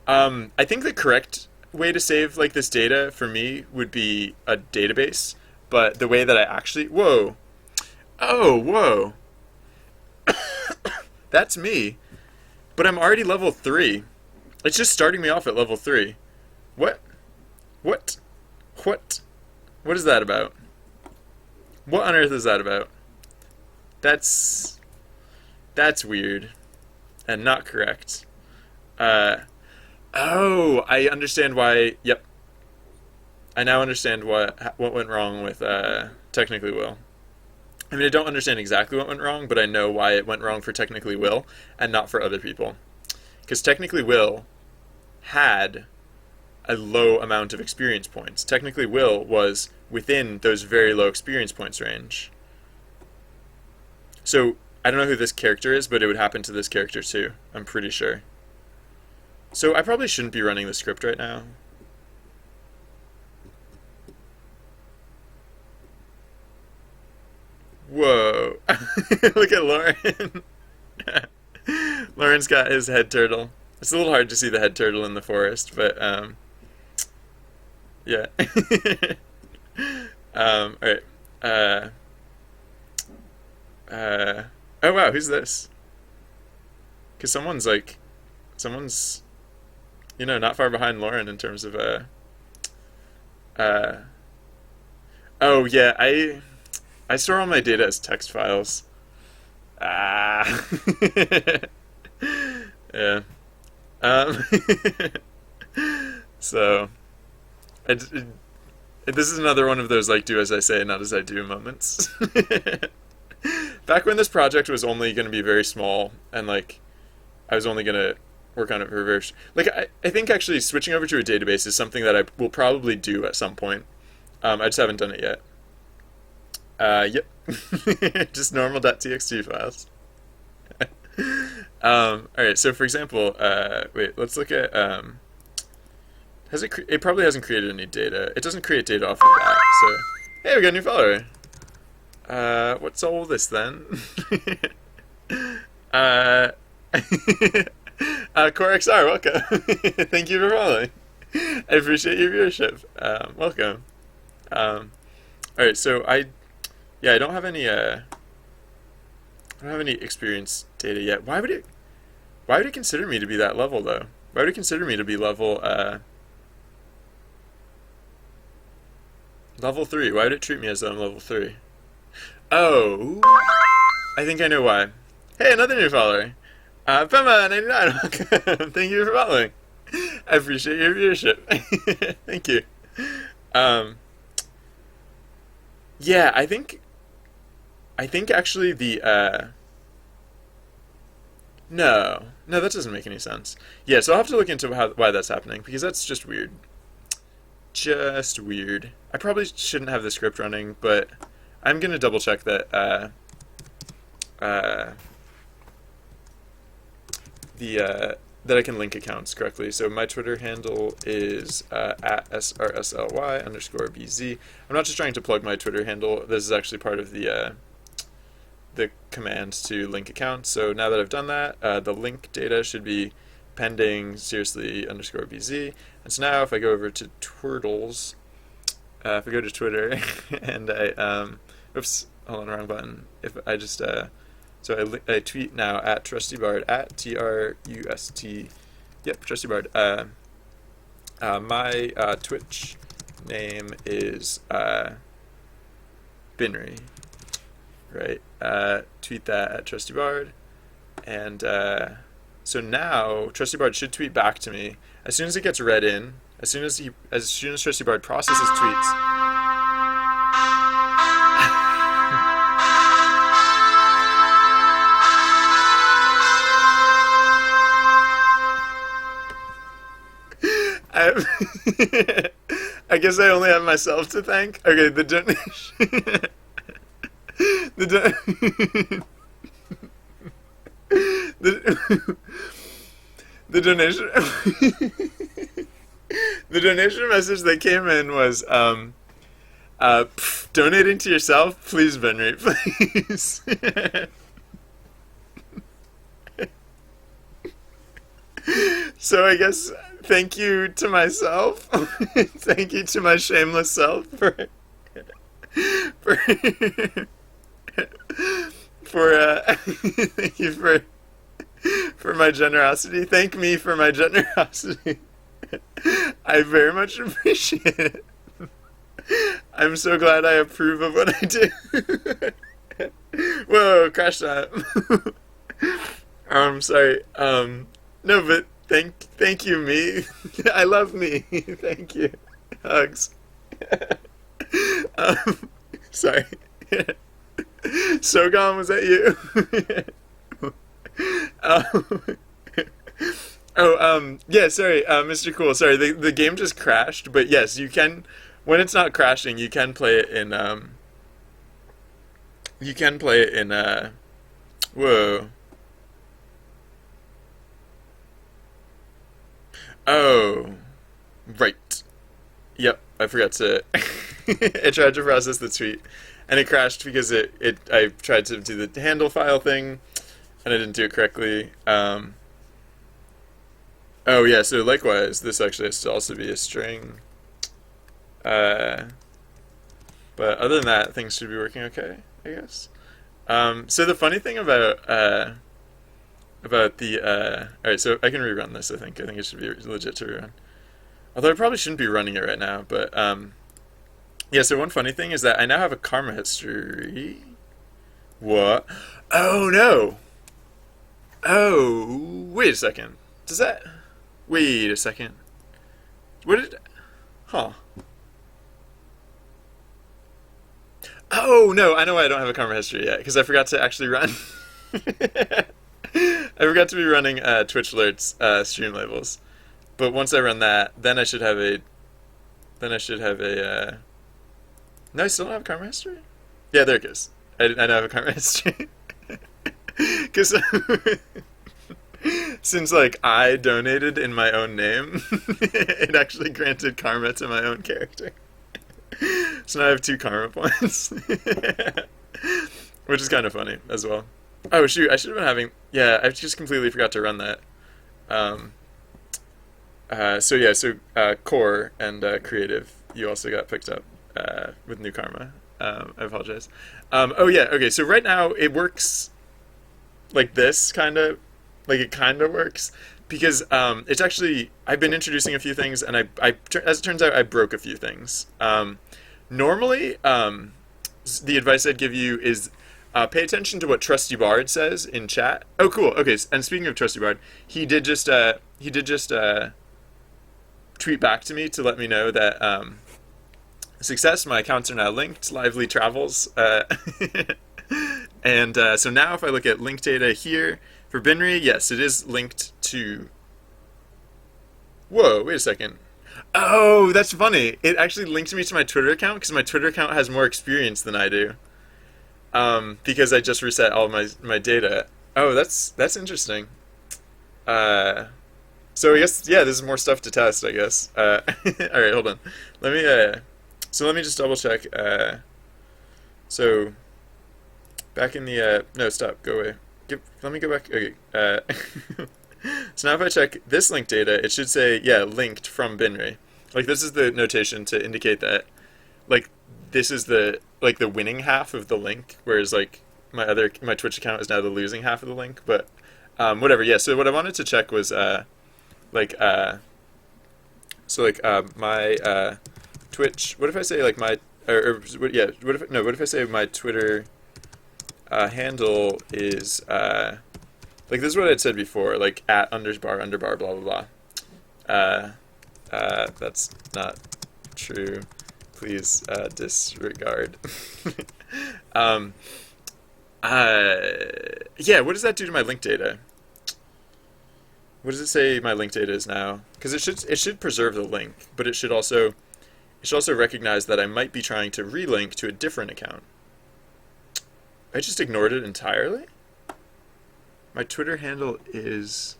I think the correct way to save like this data for me would be a database, but the way that I actually whoa, that's me. But I'm already level 3. It's just starting me off at level 3. What? What? What? What is that about? What on earth is that about? That's weird and not correct. Oh, I understand why. Yep, I now understand what went wrong with Technically Will. I mean, I don't understand exactly what went wrong, but I know why it went wrong for Technically Will and not for other people. Because Technically Will had a low amount of experience points. Technically Will was within those very low experience points range. So, I don't know who this character is, but it would happen to this character too. I'm pretty sure. So, I probably shouldn't be running the script right now. Whoa. Look at Lauren. Lauren's got his head turtle. It's a little hard to see the head turtle in the forest, but yeah. Alright. Oh wow, who's this? Because someone's, not far behind Lauren in terms of uh, oh yeah, I store all my data as text files. Ah. Yeah. Um, so, this is another one of those like do as I say, not as I do moments. Back when this project was only going to be very small and like I was only going to work on it for very like I think actually switching over to a database is something that I will probably do at some point. I just haven't done it yet. Yep. Just normal.txt files. Alright, so for example, wait, let's look at, it probably hasn't created any data. It doesn't create data off of that, so, hey, we got a new follower. What's all this then? CoreXR, welcome. Thank you for following. I appreciate your viewership. Welcome. Alright, so I don't have any, experience data yet. Why would it consider me to be that level though? Why would it consider me to be level 3? Why would it treat me as though I'm level 3? Oh, I think I know why. Hey, another new follower. Pema99, welcome. Thank you for following. I appreciate your viewership. Thank you. Yeah, I think actually the, no, that doesn't make any sense. Yeah, so I'll have to look into why that's happening, because that's just weird. Just weird. I probably shouldn't have the script running, but I'm gonna double check that, that I can link accounts correctly. So my Twitter handle is at srsly_bz. I'm not just trying to plug my Twitter handle. This is actually part of the command to link accounts. So now that I've done that, the link data should be pending srsly_bz. And so now if I go over to Twirtles, if I go to Twitter and I, oops, hold on, wrong button. If I just, so I tweet now at TrustyBard, at TRUST, yep, TrustyBard. My Twitch name is Binry, right? Tweet that at TrustyBard, and so now TrustyBard should tweet back to me as soon as it gets read in. As soon as TrustyBard processes tweets. I guess I only have myself to thank. Okay, the donation. The donation. The donation message that came in was, donating to yourself, please, Benry, please. So I guess thank you to myself. Thank you to my shameless self for thank you for my generosity. Thank me for my generosity. I very much appreciate it. I'm so glad I approve of what I do. Whoa, crash that. Sorry. No, but thank you, me. I love me. Thank you. Hugs. Um, sorry. Shogun, was that you? um, yeah, sorry, Mr. Cool. Sorry, the game just crashed, but yes, you can. When it's not crashing, you can play it in. You can play it in. Whoa. Oh, right. Yep, I forgot to. I tried to process the tweet, and it crashed because it. I tried to do the handle file thing, and I didn't do it correctly. Oh yeah, so likewise, this actually has to also be a string. Uh, but other than that, things should be working okay, I guess. So the funny thing about the all right, so I can rerun this. I think it should be legit to rerun. Although I probably shouldn't be running it right now, but yeah. So one funny thing is that I now have a karma history. What? Oh no! Oh, wait a second. Does that? Wait a second. What did? Huh. Oh no! I know why I don't have a karma history yet because I forgot to actually run. I forgot to be running Twitch alerts stream labels. But once I run that, then I should have a. Then I should have a. No, I still don't have a karma history. Yeah, there it goes. I now have a karma history. Because since like I donated in my own name, it actually granted karma to my own character. So now I have 2 karma points, which is kind of funny as well. Oh shoot, I should have been having. Yeah, I just completely forgot to run that. Um, so yeah, so core and creative, you also got picked up with new karma. I apologize. Oh yeah, okay. So right now it works like this, kind of, like it kind of works because it's actually I've been introducing a few things, and as it turns out, I broke a few things. Normally, the advice I'd give you is pay attention to what Trusty Bard says in chat. Oh, cool. Okay, and speaking of Trusty Bard, he did just tweet back to me to let me know that success. My accounts are now linked. Lively travels. And so now, if I look at link data here for Binry, yes, it is linked to. Whoa! Wait a second. Oh, that's funny. It actually linked me to my Twitter account because my Twitter account has more experience than I do. Because I just reset all my data. Oh, that's interesting. Uh, so I guess yeah, there's more stuff to test. I guess. All right, hold on. Let me. Let me just double check. So back in the. No, stop. Go away. Let me go back. Okay. So now if I check this link data, it should say yeah, linked from Binry. Like this is the notation to indicate that, like this is the the winning half of the link, whereas like my Twitch account is now the losing half of the link. But whatever. Yeah. So what I wanted to check was like my Twitch. What if I say like my yeah? What if I say my Twitter handle is like this is what I'd said before, like at underbar blah blah blah. That's not true. Please disregard. um, yeah, what does that do to my link data? What does it say my link data is now? Because it should preserve the link, but it should also recognize that I might be trying to relink to a different account. I just ignored it entirely. My Twitter handle is.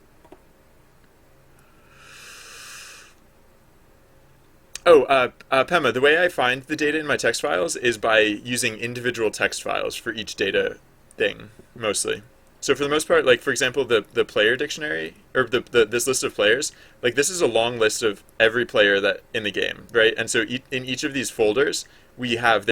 Oh, Pema, the way I find the data in my text files is by using individual text files for each data thing, mostly. So for the most part, like for example, the player dictionary or the this list of players, like this is a long list of every player that in the game, right? And so in each of these folders, we have